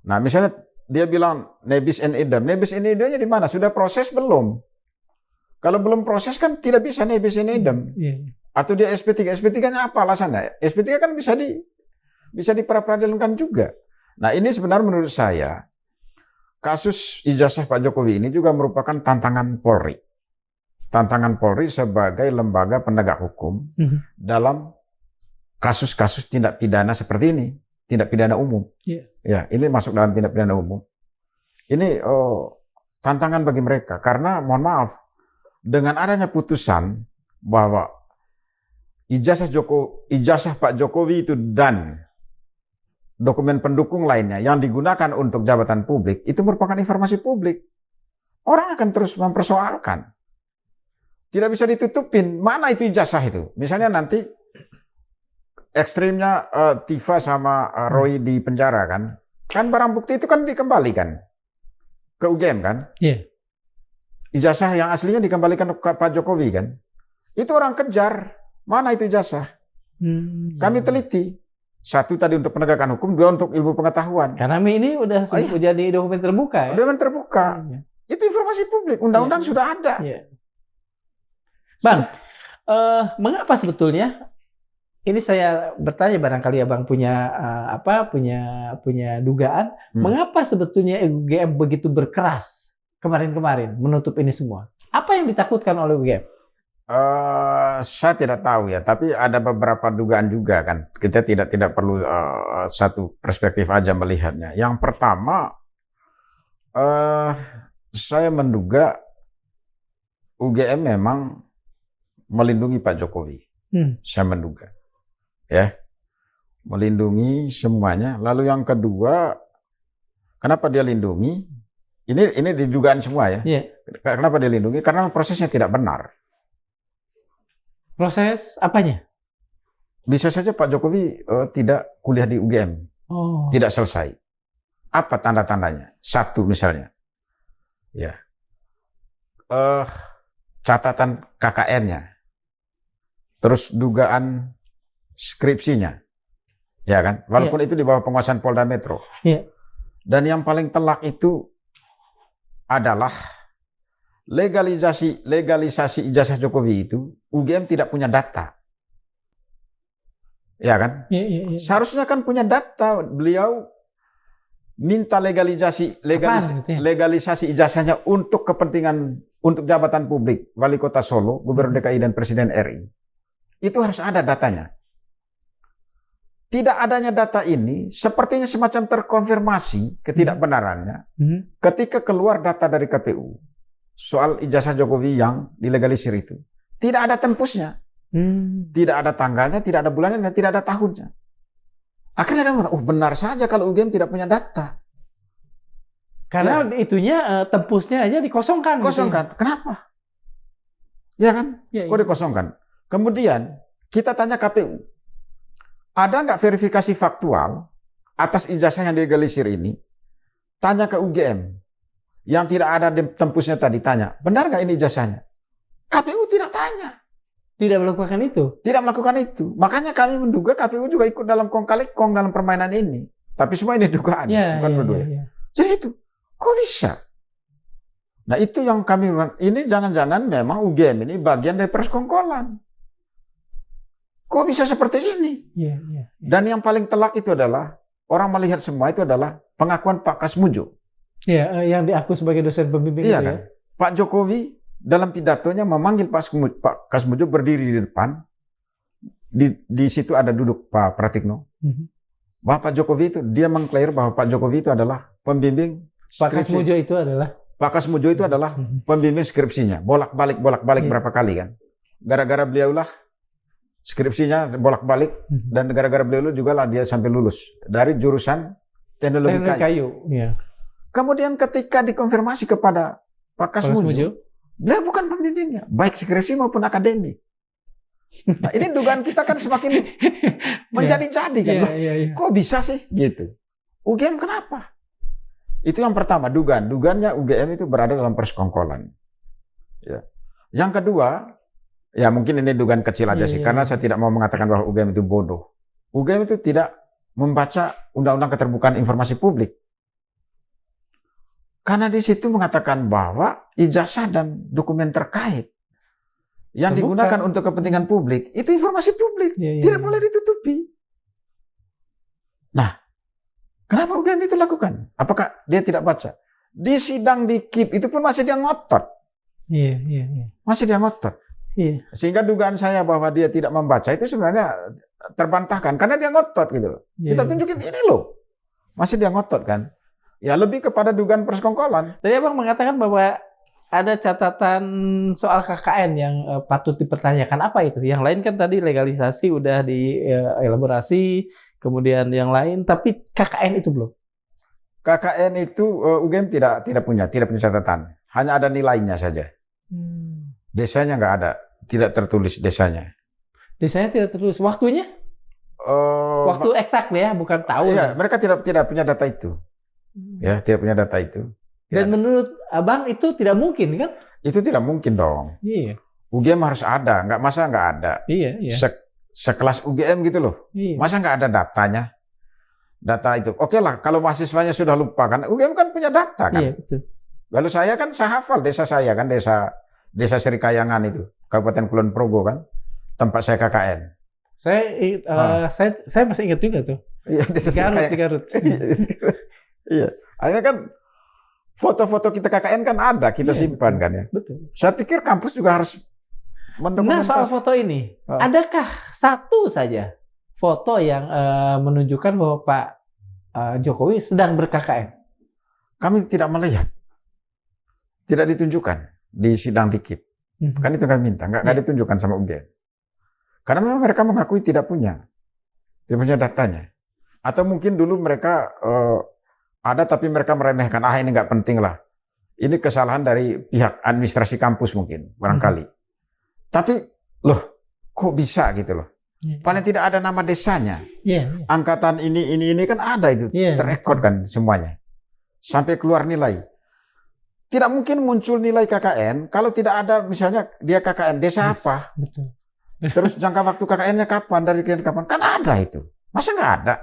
Nah misalnya dia bilang nebis in idem. Nebis in idemnya di mana? Sudah proses belum? Kalau belum proses kan tidak bisa nebis in idem. Atau dia SP3. SP3-nya apa alasannya? SP3 kan bisa dipra-peradilankan juga. Nah ini sebenarnya menurut saya, kasus ijazah Pak Jokowi ini juga merupakan tantangan Polri. Tantangan Polri sebagai lembaga penegak hukum dalam kasus-kasus tindak pidana seperti ini, tindak pidana umum. Ya, ini masuk dalam tindak pidana umum. Ini tantangan bagi mereka karena mohon maaf, dengan adanya putusan bahwa ijazah Pak Jokowi itu dan dokumen pendukung lainnya yang digunakan untuk jabatan publik itu merupakan informasi publik. Orang akan terus mempersoalkan. Tidak bisa ditutupin. Mana itu ijazah itu? Misalnya nanti ekstrimnya Tifa sama Roy di penjara kan. Kan barang bukti itu kan dikembalikan ke UGM kan? Ijazah yang aslinya dikembalikan ke Pak Jokowi kan? Itu orang kejar. Mana itu ijazah? Kami teliti. Satu tadi untuk penegakan hukum, dua untuk ilmu pengetahuan.
Karena ini udah jadi dokumen terbuka ya?
Dokumen terbuka. Itu informasi publik. Undang-undang sudah ada.
Bang, mengapa sebetulnya Ini saya bertanya, barangkali Abang punya punya dugaan, mengapa sebetulnya UGM begitu berkeras kemarin-kemarin menutup ini semua? Apa yang ditakutkan oleh UGM?
Saya tidak tahu ya, tapi ada beberapa dugaan juga kan. Kita tidak perlu satu perspektif aja melihatnya. Yang pertama, saya menduga UGM memang melindungi Pak Jokowi. Saya menduga. Ya, melindungi semuanya. Lalu yang kedua, kenapa dia lindungi? Ini didugaan semua ya.
Yeah.
Kenapa dia lindungi? Karena prosesnya tidak benar.
Proses apanya?
Bisa saja Pak Jokowi tidak kuliah di UGM, tidak selesai. Apa tanda-tandanya? Satu misalnya, ya, catatan KKN-nya, terus dugaan skripsinya, ya kan? Walaupun itu di bawah penguasaan Polda Metro.
Yeah.
Dan yang paling telak itu adalah legalisasi ijazah Jokowi itu, UGM tidak punya data, ya kan?
Yeah.
Seharusnya kan punya data. Beliau minta legalisasi ijazahnya untuk kepentingan, untuk jabatan publik, Wali Kota Solo, Gubernur DKI dan Presiden RI. Itu harus ada datanya. Tidak adanya data ini sepertinya semacam terkonfirmasi ketidakbenarannya ketika keluar data dari KPU soal ijazah Jokowi yang dilegalisir itu. Tidak ada tempusnya, tidak ada tanggalnya, tidak ada bulannya, dan tidak ada tahunnya. Akhirnya kan, benar saja kalau UGM tidak punya data.
Karena itunya tempusnya aja dikosongkan.
Kosongkan, kenapa? Ya kan? Kok dikosongkan? Kemudian kita tanya KPU, ada nggak verifikasi faktual atas ijazah yang dilegalisir ini? Tanya ke UGM. Yang tidak ada tempusnya tadi, tanya, benar nggak ini ijazahnya? KPU tidak tanya.
Tidak melakukan itu? Tidak
melakukan itu. Makanya kami menduga KPU juga ikut dalam kong-kali-kong dalam permainan ini. Tapi semua ini dugaan, bukan berdua. Jadi itu, kok bisa? Nah itu yang kami, ini jangan-jangan memang UGM ini bagian dari persekongkolan. Kok bisa seperti ini? Dan yang paling telak itu adalah, orang melihat semua itu adalah pengakuan Pak Kasmujo.
Ya, yang diaku sebagai dosen pembimbing itu
kan? Pak Jokowi dalam pidatonya memanggil Pak Kasmujo berdiri di depan. Di situ ada duduk Pak Pratikno. Bahwa Pak Jokowi itu, dia mengklaim bahwa Pak Jokowi itu adalah pembimbing skripsi. Pak Kasmujo itu adalah pembimbing skripsinya. Bolak-balik berapa kali kan? Gara-gara beliaulah skripsinya bolak-balik, dan gara-gara beliau juga lah dia sampai lulus dari jurusan teknologi kayu. Kemudian ketika dikonfirmasi kepada Pak Kasmujo, beliau bukan pembimbingnya, baik skripsi maupun akademik. Nah, ini dugaan kita kan semakin menjadi-jadi kan. Kok bisa sih gitu? UGM kenapa? Itu yang pertama, dugaannya UGM itu berada dalam persekongkolan. Ya. Yang kedua, ya mungkin ini dugaan kecil aja sih, karena saya tidak mau mengatakan bahwa UGM itu bodoh. UGM itu tidak membaca Undang-Undang Keterbukaan Informasi Publik. Karena di situ mengatakan bahwa ijazah dan dokumen terkait yang digunakan untuk kepentingan publik, itu informasi publik, tidak boleh ditutupi. Nah, kenapa UGM itu lakukan? Apakah dia tidak baca? Di sidang di KIP itu pun masih dia ngotot. Masih dia ngotot. Sehingga dugaan saya bahwa dia tidak membaca itu sebenarnya terbantahkan karena dia ngotot gitu loh. Kita tunjukin ini loh. Masih dia ngotot kan. Ya lebih kepada dugaan persekongkolan.
Tadi Abang mengatakan bahwa ada catatan soal KKN yang patut dipertanyakan. Apa itu? Yang lain kan tadi legalisasi udah dielaborasi, kemudian yang lain, tapi KKN itu belum.
KKN itu UGM tidak punya catatan. Hanya ada nilainya saja. Desanya nggak ada. Tidak tertulis desanya.
Desanya tidak tertulis. Waktunya? Waktu eksak ya, bukan tahun.
Iya, mereka tidak punya data itu. Ya, tidak punya data itu.
Dan menurut Abang itu tidak mungkin kan?
Itu tidak mungkin dong.
Iya.
UGM harus ada, masa nggak ada.
Iya.
Sekelas UGM gitu loh.
Iya.
Masa nggak ada datanya? Data itu. Oke lah, kalau mahasiswanya sudah lupa kan, UGM kan punya data kan.
Iya, betul.
Lalu saya hafal desa saya kan, desa Serikayangan itu, Kabupaten Kulon Progo kan, tempat saya KKN.
Saya masih ingat juga tuh.
Iya,
Di Garut.
Iya. Akhirnya kan foto-foto kita KKN kan ada, kita simpan kan ya.
Betul.
Saya pikir kampus juga harus
Nah, soal foto ini, adakah satu saja foto yang menunjukkan bahwa Pak Jokowi sedang ber-KKN?
Kami tidak melihat, tidak ditunjukkan di sidang dikip. Kan itu kami minta, nggak ditunjukkan sama UGM. Karena memang mereka mengakui tidak punya datanya. Atau mungkin dulu mereka ada tapi mereka meremehkan, ini nggak penting lah. Ini kesalahan dari pihak administrasi kampus mungkin, barangkali. Tapi loh, kok bisa gitu loh? Paling tidak ada nama desanya. Angkatan ini kan ada itu, terekod kan semuanya. Sampai keluar nilai. Tidak mungkin muncul nilai KKN kalau tidak ada misalnya dia KKN desa apa.
Betul.
Terus jangka waktu KKN-nya kapan, dari kapan? Kan ada itu. Masa nggak ada?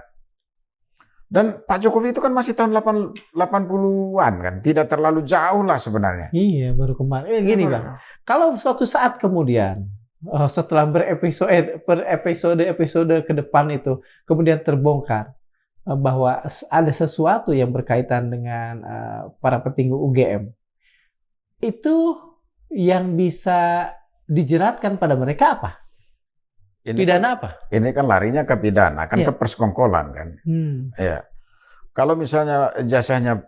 Dan Pak Jokowi itu kan masih tahun 80-an kan, tidak terlalu jauh lah sebenarnya.
Iya, baru kemarin. Gini Bang, kalau suatu saat kemudian setelah episode ke depan itu kemudian terbongkar bahwa ada sesuatu yang berkaitan dengan para petinggi UGM, itu yang bisa dijeratkan pada mereka apa? Pidana apa?
Ini kan larinya ke pidana, kan ke persekongkolan kan. Ya. Kalau misalnya ijazahnya,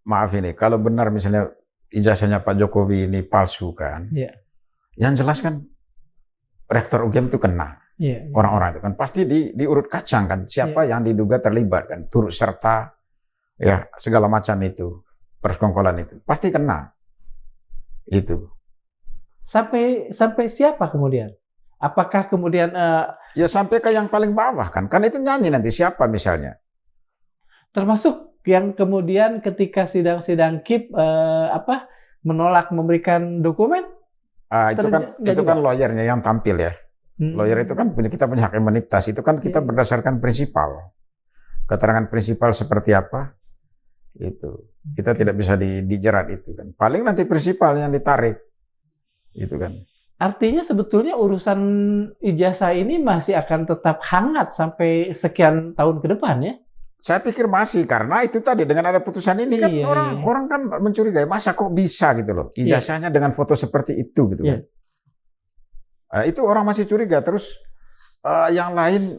maaf ini, kalau benar misalnya ijazahnya Pak Jokowi ini palsu kan, yang jelas kan rektor UGM itu kena. Orang-orang itu kan pasti diurut kacang kan, siapa yang diduga terlibat kan, turut serta, ya segala macam itu, persekongkolan itu, pasti kena. Itu.
Sampai siapa kemudian? Apakah kemudian
ya sampai ke yang paling bawah kan itu nyanyi nanti siapa misalnya.
Termasuk yang kemudian ketika sidang-sidang KIP menolak memberikan dokumen?
Itu kan lawyernya yang tampil ya. Lawyer itu kan kita punya hak imunitas, itu kan kita berdasarkan prinsipal. Keterangan prinsipal seperti apa? Itu. Kita tidak bisa dijerat itu kan. Paling nanti prinsipal yang ditarik. Itu kan.
Artinya sebetulnya urusan ijazah ini masih akan tetap hangat sampai sekian tahun ke depan ya?
Saya pikir masih, karena itu tadi dengan ada putusan ini kan orang kan mencurigai, masa kok bisa gitu loh, ijazahnya dengan foto seperti itu gitu kan. Nah, itu orang masih curiga. Terus yang lain,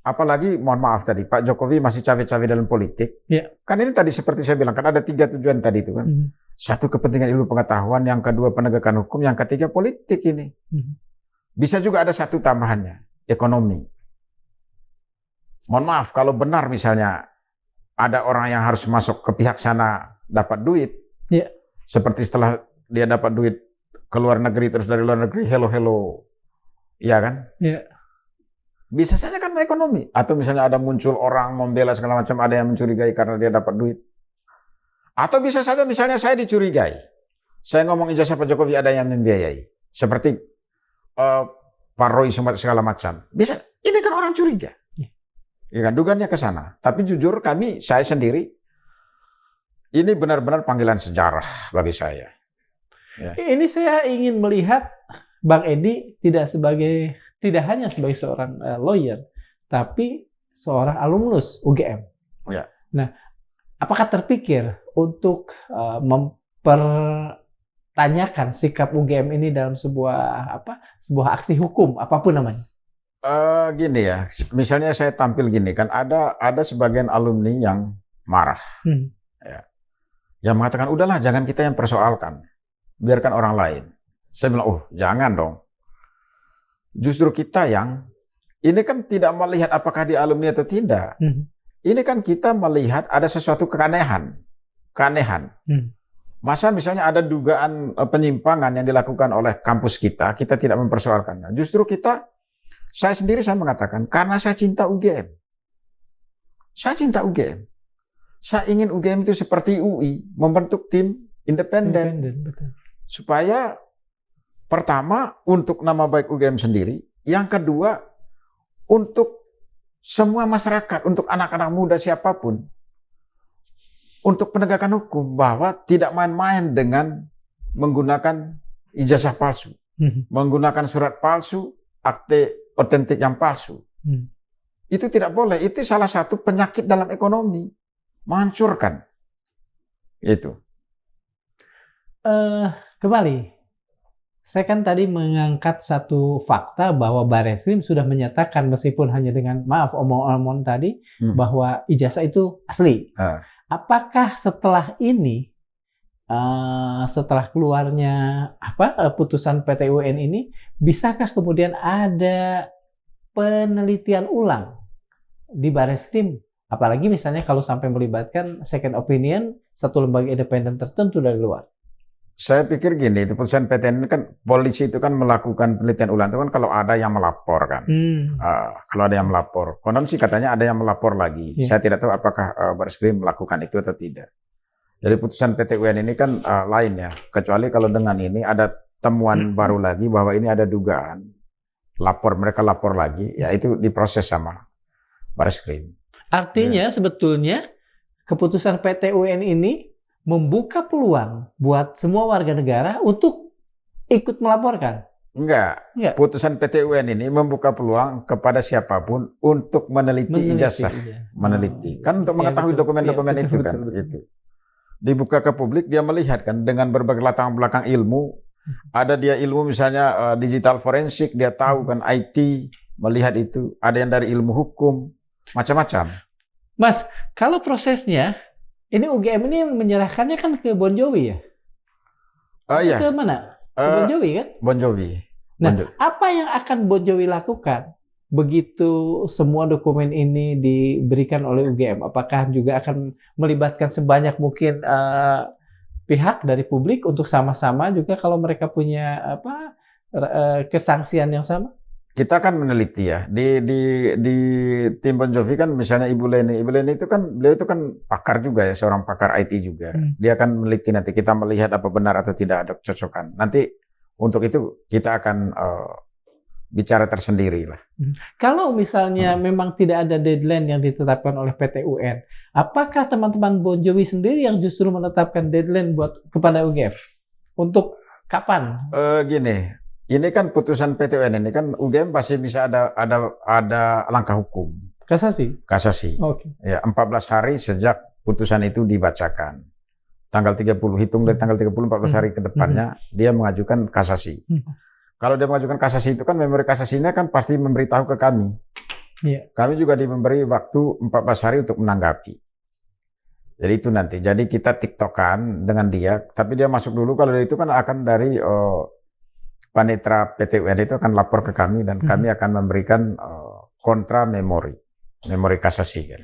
apalagi mohon maaf tadi, Pak Jokowi masih cawe-cawe dalam politik. Kan ini tadi seperti saya bilang, kan ada 3 tujuan tadi itu kan. Satu, kepentingan ilmu pengetahuan, yang kedua penegakan hukum, yang ketiga politik ini. Bisa juga ada satu tambahannya, ekonomi. Mohon maaf, kalau benar misalnya ada orang yang harus masuk ke pihak sana dapat duit, seperti setelah dia dapat duit ke luar negeri, terus dari luar negeri hello, iya kan? Bisa saja kan ekonomi. Atau misalnya ada muncul orang membela segala macam, ada yang mencurigai karena dia dapat duit. Atau bisa saja misalnya saya dicurigai. Saya ngomong ijazah Pak Jokowi ada yang membiayai. Seperti Pak Roy segala macam. Bisa, ini kan orang curiga. Ya kan, dugaannya ke sana. Tapi jujur saya sendiri, ini benar-benar panggilan sejarah bagi saya.
Ini saya ingin melihat Bang Edi tidak hanya sebagai seorang lawyer, tapi seorang alumnus UGM. Nah, apakah terpikir untuk mempertanyakan sikap UGM ini dalam sebuah aksi hukum apapun namanya?
Gini ya, misalnya saya tampil gini kan, ada sebagian alumni yang marah, yang mengatakan udahlah jangan kita yang persoalkan, biarkan orang lain. Saya bilang jangan dong. Justru kita yang ini kan tidak melihat apakah dia alumni atau tidak. Ini kan kita melihat ada sesuatu keanehan. Masa misalnya ada dugaan penyimpangan yang dilakukan oleh kampus kita tidak mempersoalkannya. Justru saya sendiri mengatakan, karena saya cinta UGM. Saya cinta UGM. Saya ingin UGM itu seperti UI, membentuk tim independen. Supaya pertama, untuk nama baik UGM sendiri. Yang kedua, untuk semua masyarakat, untuk anak-anak muda siapapun. Untuk penegakan hukum, bahwa tidak main-main dengan menggunakan ijazah palsu. Menggunakan surat palsu, akte otentik yang palsu. Itu tidak boleh. Itu salah satu penyakit dalam ekonomi, menghancurkan. Itu.
Kembali, saya kan tadi mengangkat satu fakta bahwa Bareskrim sudah menyatakan meskipun hanya dengan omong-omong tadi bahwa ijazah itu asli. Apakah setelah ini, setelah keluarnya putusan PT UN ini, bisakah kemudian ada penelitian ulang di Bareskrim? Apalagi misalnya kalau sampai melibatkan second opinion satu lembaga independen tertentu dari luar.
Saya pikir gini, itu putusan PT ini kan polisi itu kan melakukan penelitian ulang itu kan kalau ada yang melapor kan. Kalau ada yang melapor. Konon sih katanya ada yang melapor lagi. Saya tidak tahu apakah Bareskrim melakukan itu atau tidak. Jadi putusan PT UN ini kan lain ya. Kecuali kalau dengan ini ada temuan baru lagi bahwa ini ada dugaan. Mereka lapor lagi, ya itu diproses sama Bareskrim.
Artinya sebetulnya keputusan PT UN ini membuka peluang buat semua warga negara untuk ikut melaporkan.
Enggak. Putusan PT UN ini membuka peluang kepada siapapun untuk meneliti ijazah. Meneliti. Kan untuk mengetahui dokumen-dokumen itu kan. Itu. Dibuka ke publik, dia melihat kan dengan berbagai latar belakang ilmu. Ada dia ilmu misalnya digital forensik, dia tahu kan IT, melihat itu. Ada yang dari ilmu hukum, macam-macam.
Mas, kalau prosesnya, ini UGM ini menyerahkannya kan ke Bon Jovi ya?
Iya.
Ke mana? Ke Bon Jovi kan?
Bon Jovi.
Nah, apa yang akan Bon Jovi lakukan begitu semua dokumen ini diberikan oleh UGM? Apakah juga akan melibatkan sebanyak mungkin pihak dari publik untuk sama-sama juga kalau mereka punya kesangsian yang sama?
Kita kan meneliti ya di tim Bon Jovi kan misalnya Ibu Leni itu kan beliau itu kan pakar juga ya, seorang pakar IT juga. Dia akan meneliti, nanti kita melihat apa benar atau tidak ada kecocokan. Nanti untuk itu kita akan bicara tersendiri lah.
Kalau misalnya memang tidak ada deadline yang ditetapkan oleh PT UN, apakah teman-teman Bon Jovi sendiri yang justru menetapkan deadline kepada UGM untuk kapan?
Gini. Ini kan putusan PT UN ini kan UGM pasti bisa ada langkah hukum.
Kasasi?
Kasasi.
Oke.
Ya, 14 hari sejak putusan itu dibacakan. Tanggal 30, hitung dari tanggal 30, 14 hari ke depannya, dia mengajukan kasasi. Kalau dia mengajukan kasasi itu kan memori kasasinya kan pasti memberitahu ke kami. Kami juga memberi waktu 14 hari untuk menanggapi. Jadi itu nanti. Jadi kita tiktokan dengan dia, tapi dia masuk dulu. Kalau itu kan akan dari Panitra PT UN itu akan lapor ke kami dan kami akan memberikan kontra memori kasasi kan.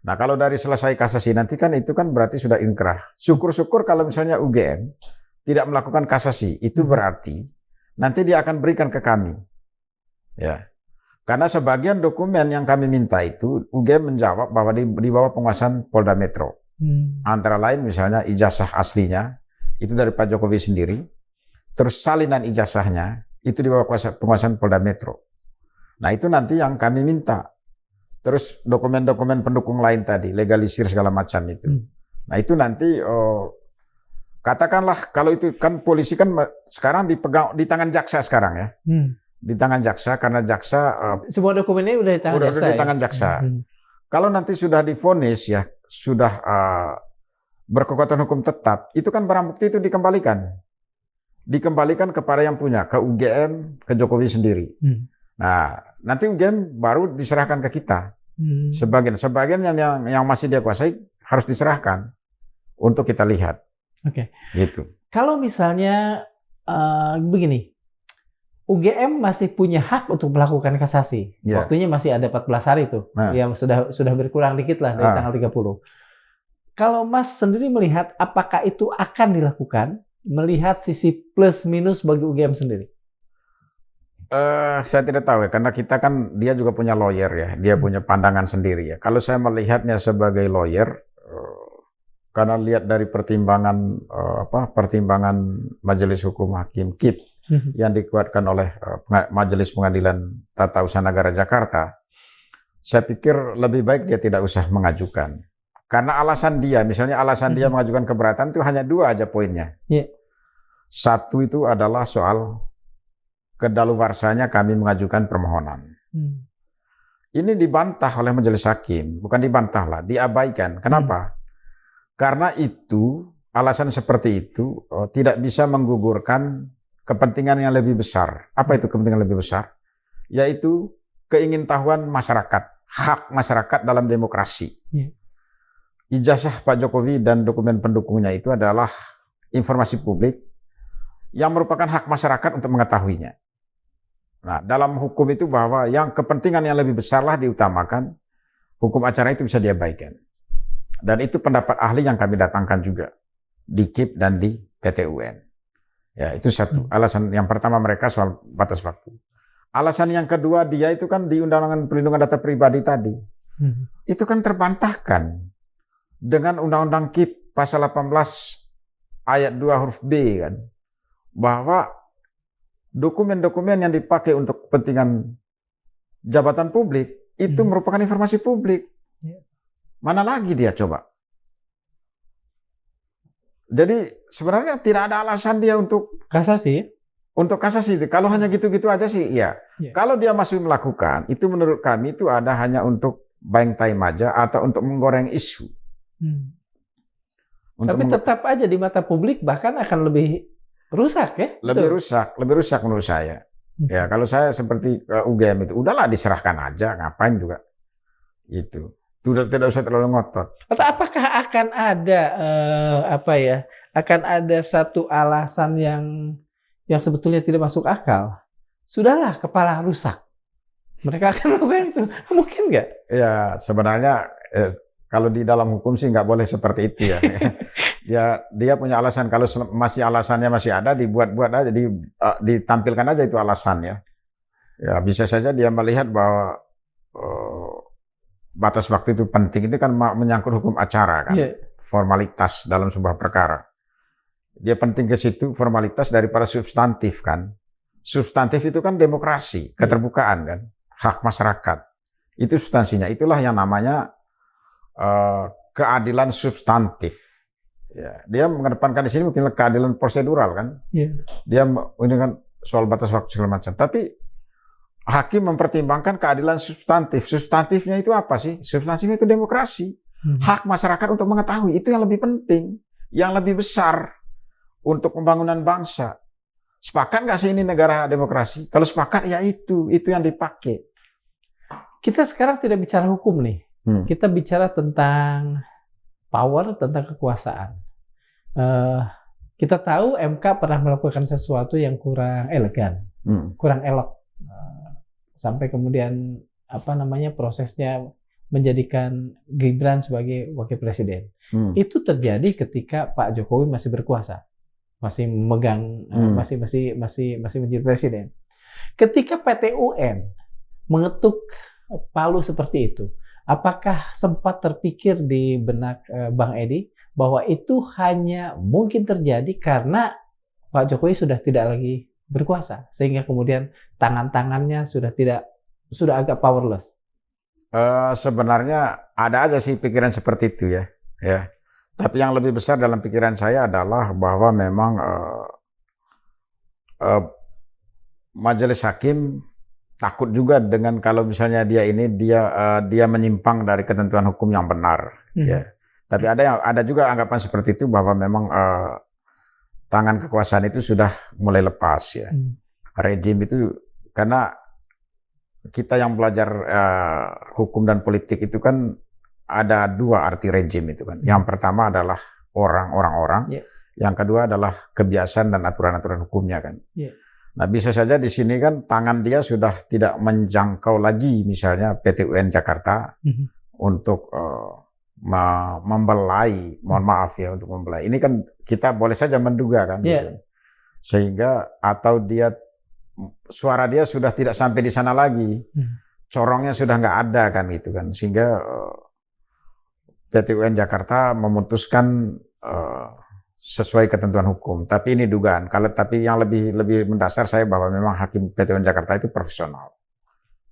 Nah kalau dari selesai kasasi nanti kan itu kan berarti sudah inkrah. Syukur-syukur kalau misalnya UGM tidak melakukan kasasi, itu berarti nanti dia akan berikan ke kami. Ya. Karena sebagian dokumen yang kami minta itu UGM menjawab bahwa di bawah penguasaan Polda Metro. Antara lain misalnya ijazah aslinya itu dari Pak Jokowi sendiri. Terus salinan ijazahnya itu di bawah penguasaan Polda Metro. Nah itu nanti yang kami minta. Terus dokumen-dokumen pendukung lain tadi, legalisir segala macam itu. Nah itu nanti katakanlah kalau itu kan polisi kan sekarang dipegang di tangan jaksa sekarang ya. Di tangan jaksa karena jaksa
semua dokumennya udah di tangan jaksa.
Udah di tangan jaksa. Kalau nanti sudah divonis ya, sudah berkekuatan hukum tetap, itu kan barang bukti itu dikembalikan kepada yang punya, ke UGM, ke Jokowi sendiri. Nah, nanti UGM baru diserahkan ke kita. Sebagian yang masih dia kuasai harus diserahkan untuk kita lihat.
Oke.
Gitu.
Kalau misalnya begini, UGM masih punya hak untuk melakukan kasasi. Waktunya masih ada 14 hari tuh. Yang sudah berkurang dikit lah dari tanggal 30. Kalau Mas sendiri melihat apakah itu akan dilakukan? Melihat sisi plus minus bagi UGM sendiri?
Saya tidak tahu ya, karena kita kan dia juga punya lawyer ya, dia punya pandangan sendiri ya. Kalau saya melihatnya sebagai lawyer, karena lihat dari pertimbangan Majelis Hukum Hakim KIP yang dikuatkan oleh Majelis Pengadilan Tata Usaha Negara Jakarta, saya pikir lebih baik dia tidak usah mengajukan. Karena alasan dia mengajukan keberatan itu hanya 2 aja poinnya. Satu itu adalah soal kedaluarsanya kami mengajukan permohonan. Ini dibantah oleh majelis hakim, bukan dibantah lah, diabaikan. Kenapa? Karena itu, alasan seperti itu tidak bisa menggugurkan kepentingan yang lebih besar. Apa itu kepentingan lebih besar? Yaitu keingintahuan masyarakat, hak masyarakat dalam demokrasi. Ijazah Pak Jokowi dan dokumen pendukungnya itu adalah informasi publik yang merupakan hak masyarakat untuk mengetahuinya. Nah, dalam hukum itu bahwa yang kepentingan yang lebih besarlah diutamakan, hukum acara itu bisa diabaikan. Dan itu pendapat ahli yang kami datangkan juga di KIP dan di PT UN. Ya, itu satu. Alasan yang pertama mereka soal batas waktu. Alasan yang kedua dia itu kan di Undang-Undang Perlindungan Data Pribadi tadi. Itu kan terbantahkan dengan Undang-Undang KIP pasal 18 ayat 2 huruf B kan, bahwa dokumen-dokumen yang dipakai untuk kepentingan jabatan publik itu merupakan informasi publik. Mana lagi dia coba? Jadi sebenarnya tidak ada alasan dia untuk
kasasi.
Untuk kasasi. Kalau hanya gitu-gitu aja sih, ya. Kalau dia masih melakukan, itu menurut kami itu ada hanya untuk buying time aja atau untuk menggoreng isu.
Tapi tetap aja di mata publik bahkan akan lebih rusak ya?
Lebih rusak menurut saya. Ya, kalau saya seperti UGM itu, udahlah diserahkan aja, ngapain juga. Itu. Tidak usah terlalu ngotot.
Atau apakah akan ada akan ada satu alasan yang sebetulnya tidak masuk akal? Sudahlah, kepala rusak. Mereka akan melakukan itu. Mungkin nggak?
Ya, sebenarnya kalau di dalam hukum sih nggak boleh seperti itu ya. Dia punya alasan. Kalau masih alasannya masih ada, dibuat-buat aja, ditampilkan aja itu alasannya. Ya, bisa saja dia melihat bahwa batas waktu itu penting. Itu kan menyangkut hukum acara kan, formalitas dalam sebuah perkara. Dia penting ke situ formalitas daripada substantif kan. Substantif itu kan demokrasi, keterbukaan kan, hak masyarakat. Itu substansinya. Itulah yang namanya keadilan substantif. Ya, dia mengedepankan di sini mungkin keadilan prosedural kan. Dia ini kan soal batas waktu segala macam. Tapi hakim mempertimbangkan keadilan substantif. Substantifnya itu apa sih? Substantifnya itu demokrasi. Hak masyarakat untuk mengetahui. Itu yang lebih penting. Yang lebih besar untuk pembangunan bangsa. Sepakat nggak sih ini negara demokrasi? Kalau sepakat ya itu yang dipakai.
Kita sekarang tidak bicara hukum nih. Kita bicara tentang power, tentang kekuasaan. Kita tahu MK pernah melakukan sesuatu yang kurang elegan, kurang elok. Sampai kemudian prosesnya menjadikan Gibran sebagai wakil presiden. Itu terjadi ketika Pak Jokowi masih berkuasa, masih memegang, masih menjadi presiden. Ketika PT UN mengetuk palu seperti itu, apakah sempat terpikir di benak Bang Edi bahwa itu hanya mungkin terjadi karena Pak Jokowi sudah tidak lagi berkuasa, sehingga kemudian tangan-tangannya sudah agak powerless?
Sebenarnya ada aja sih pikiran seperti itu ya. Tapi yang lebih besar dalam pikiran saya adalah bahwa memang majelis hakim takut juga dengan kalau misalnya dia menyimpang dari ketentuan hukum yang benar. Ya. Tapi ada juga anggapan seperti itu bahwa memang tangan kekuasaan itu sudah mulai lepas ya. Rejim itu, karena kita yang belajar hukum dan politik itu kan ada dua arti rejim itu kan. Yang pertama adalah orang-orang, yang kedua adalah kebiasaan dan aturan-aturan hukumnya kan. Nah, bisa saja di sini kan tangan dia sudah tidak menjangkau lagi misalnya PT UN Jakarta untuk membelai, mohon maaf ya, untuk membelai. Ini kan kita boleh saja menduga kan, gitu. Sehingga atau suara dia sudah tidak sampai di sana lagi, corongnya sudah nggak ada kan gitu kan, sehingga PT UN Jakarta memutuskan sesuai ketentuan hukum. Tapi ini dugaan. Tapi yang lebih mendasar saya bahwa memang hakim PT UN Jakarta itu profesional.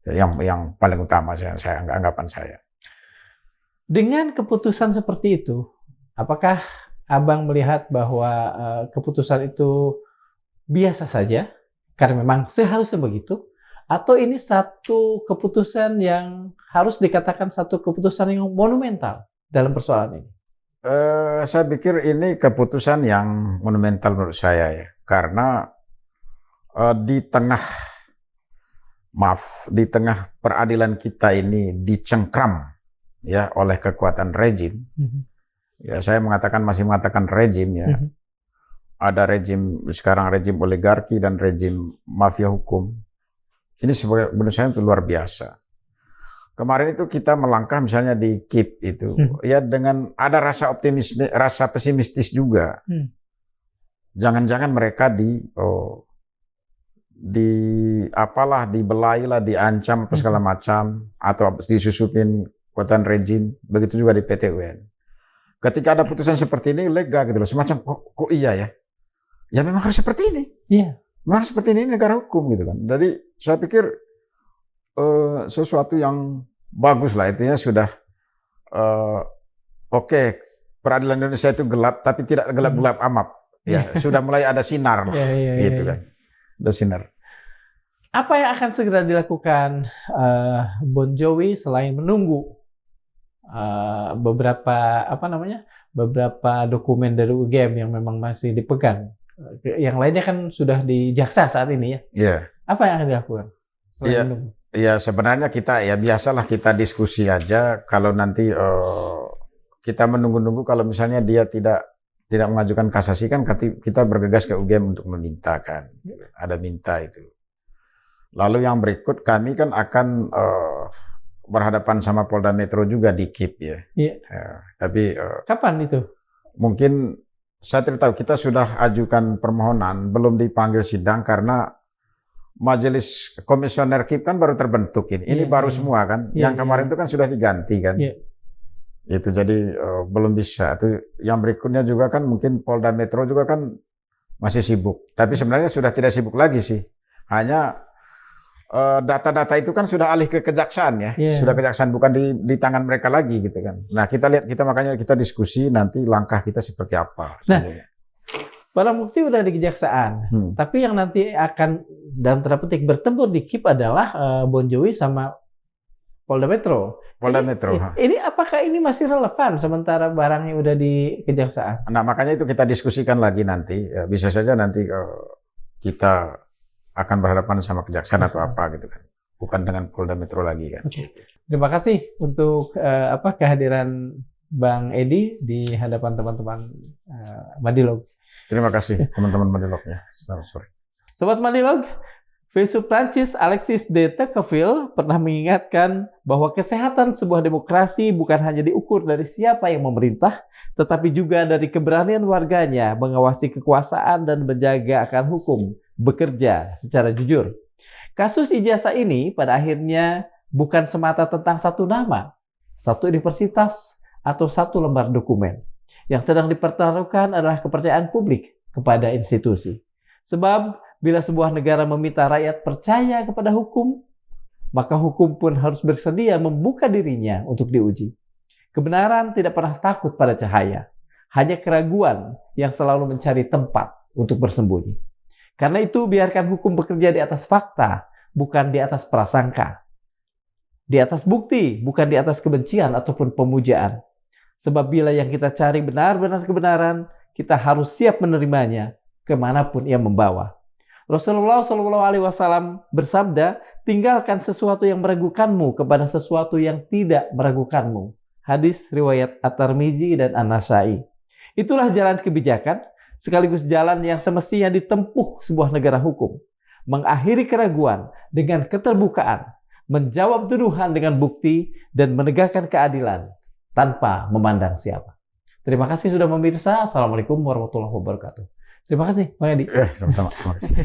Yang paling utama anggapan saya.
Dengan keputusan seperti itu, apakah Abang melihat bahwa keputusan itu biasa saja karena memang seharusnya begitu, atau ini satu keputusan yang harus dikatakan satu keputusan yang monumental dalam persoalan ini?
Saya pikir ini keputusan yang monumental menurut saya ya, karena di tengah peradilan kita ini dicengkram ya oleh kekuatan rejim. Ya, saya masih mengatakan rejim ya. Ada rejim sekarang, rejim oligarki dan rejim mafia hukum. Ini menurut saya itu luar biasa. Kemarin itu kita melangkah misalnya di KIP itu, ya dengan ada rasa optimisme, rasa pesimistis juga. Jangan-jangan mereka dibelai lah, diancam atau segala macam, atau disusupin kekuatan rejim. Begitu juga di PT UN. Ketika ada putusan seperti ini lega gitu loh, semacam kok iya ya? Ya memang harus seperti ini.
Iya.
Memang harus seperti ini negara hukum gitu kan. Jadi saya pikir sesuatu yang bagus lah, artinya sudah oke, peradilan Indonesia itu gelap tapi tidak gelap-gelap amat ya, sudah mulai ada sinar lah gitu kan, ada sinar.
Apa yang akan segera dilakukan Bon Jovi selain menunggu beberapa dokumen dari UGM yang memang masih dipegang, yang lainnya kan sudah di jaksa saat ini ya?
Iya.
Apa yang akan dilakukan selain menunggu?
Ya sebenarnya kita ya biasalah kita diskusi aja, kalau nanti kita menunggu-nunggu, kalau misalnya dia tidak mengajukan kasasi kan kita bergegas ke UGM untuk meminta kan, ada minta itu. Lalu yang berikut kami kan akan berhadapan sama Polda Metro juga di KIP ya. Iya. Tapi
kapan itu?
Mungkin saya tidak tahu, kita sudah ajukan permohonan, belum dipanggil sidang karena Majelis Komisioner KIP kan baru terbentuk ini. Ini baru semua kan. Yang kemarin itu kan sudah diganti kan. Itu jadi belum bisa. Itu yang berikutnya juga kan mungkin Polda Metro juga kan masih sibuk. Tapi sebenarnya sudah tidak sibuk lagi sih. Hanya data-data itu kan sudah alih ke kejaksaan ya. Sudah kejaksaan, bukan di tangan mereka lagi gitu kan. Nah, makanya kita diskusi nanti langkah kita seperti apa.
Nah, barang bukti udah di kejaksaan, tapi yang nanti akan dalam tanda petik bertempur di KIP adalah Bon Jovi sama Polda Metro. Ini apakah ini masih relevan sementara barangnya udah di kejaksaan?
Nah makanya itu kita diskusikan lagi nanti. Ya, bisa saja nanti kita akan berhadapan sama kejaksaan atau apa gitu kan, bukan dengan Polda Metro lagi kan.
Terima kasih untuk kehadiran Bang Edi di hadapan teman-teman Madilog.
Terima kasih teman-teman Madilog ya. Selamat sore.
Sobat Madilog, filsuf Prancis Alexis de Tocqueville pernah mengingatkan bahwa kesehatan sebuah demokrasi bukan hanya diukur dari siapa yang memerintah, tetapi juga dari keberanian warganya mengawasi kekuasaan dan menjaga akan hukum bekerja secara jujur. Kasus ijazah ini pada akhirnya bukan semata tentang satu nama, satu universitas, atau satu lembar dokumen. Yang sedang dipertaruhkan adalah kepercayaan publik kepada institusi. Sebab bila sebuah negara meminta rakyat percaya kepada hukum, maka hukum pun harus bersedia membuka dirinya untuk diuji. Kebenaran tidak pernah takut pada cahaya, hanya keraguan yang selalu mencari tempat untuk bersembunyi. Karena itu biarkan hukum bekerja di atas fakta, bukan di atas prasangka. Di atas bukti, bukan di atas kebencian ataupun pemujaan. Sebab bila yang kita cari benar-benar kebenaran, kita harus siap menerimanya kemanapun ia membawa. Rasulullah SAW bersabda, tinggalkan sesuatu yang meragukanmu kepada sesuatu yang tidak meragukanmu. Hadis riwayat At-Tirmizi dan An-Nasai. Itulah jalan kebijakan, sekaligus jalan yang semestinya ditempuh sebuah negara hukum. Mengakhiri keraguan dengan keterbukaan, menjawab tuduhan dengan bukti, dan menegakkan keadilan tanpa memandang siapa. Terima kasih sudah memirsa. Assalamualaikum warahmatullahi wabarakatuh. Terima kasih, Bang Edi.
Sama-sama. Terima kasih.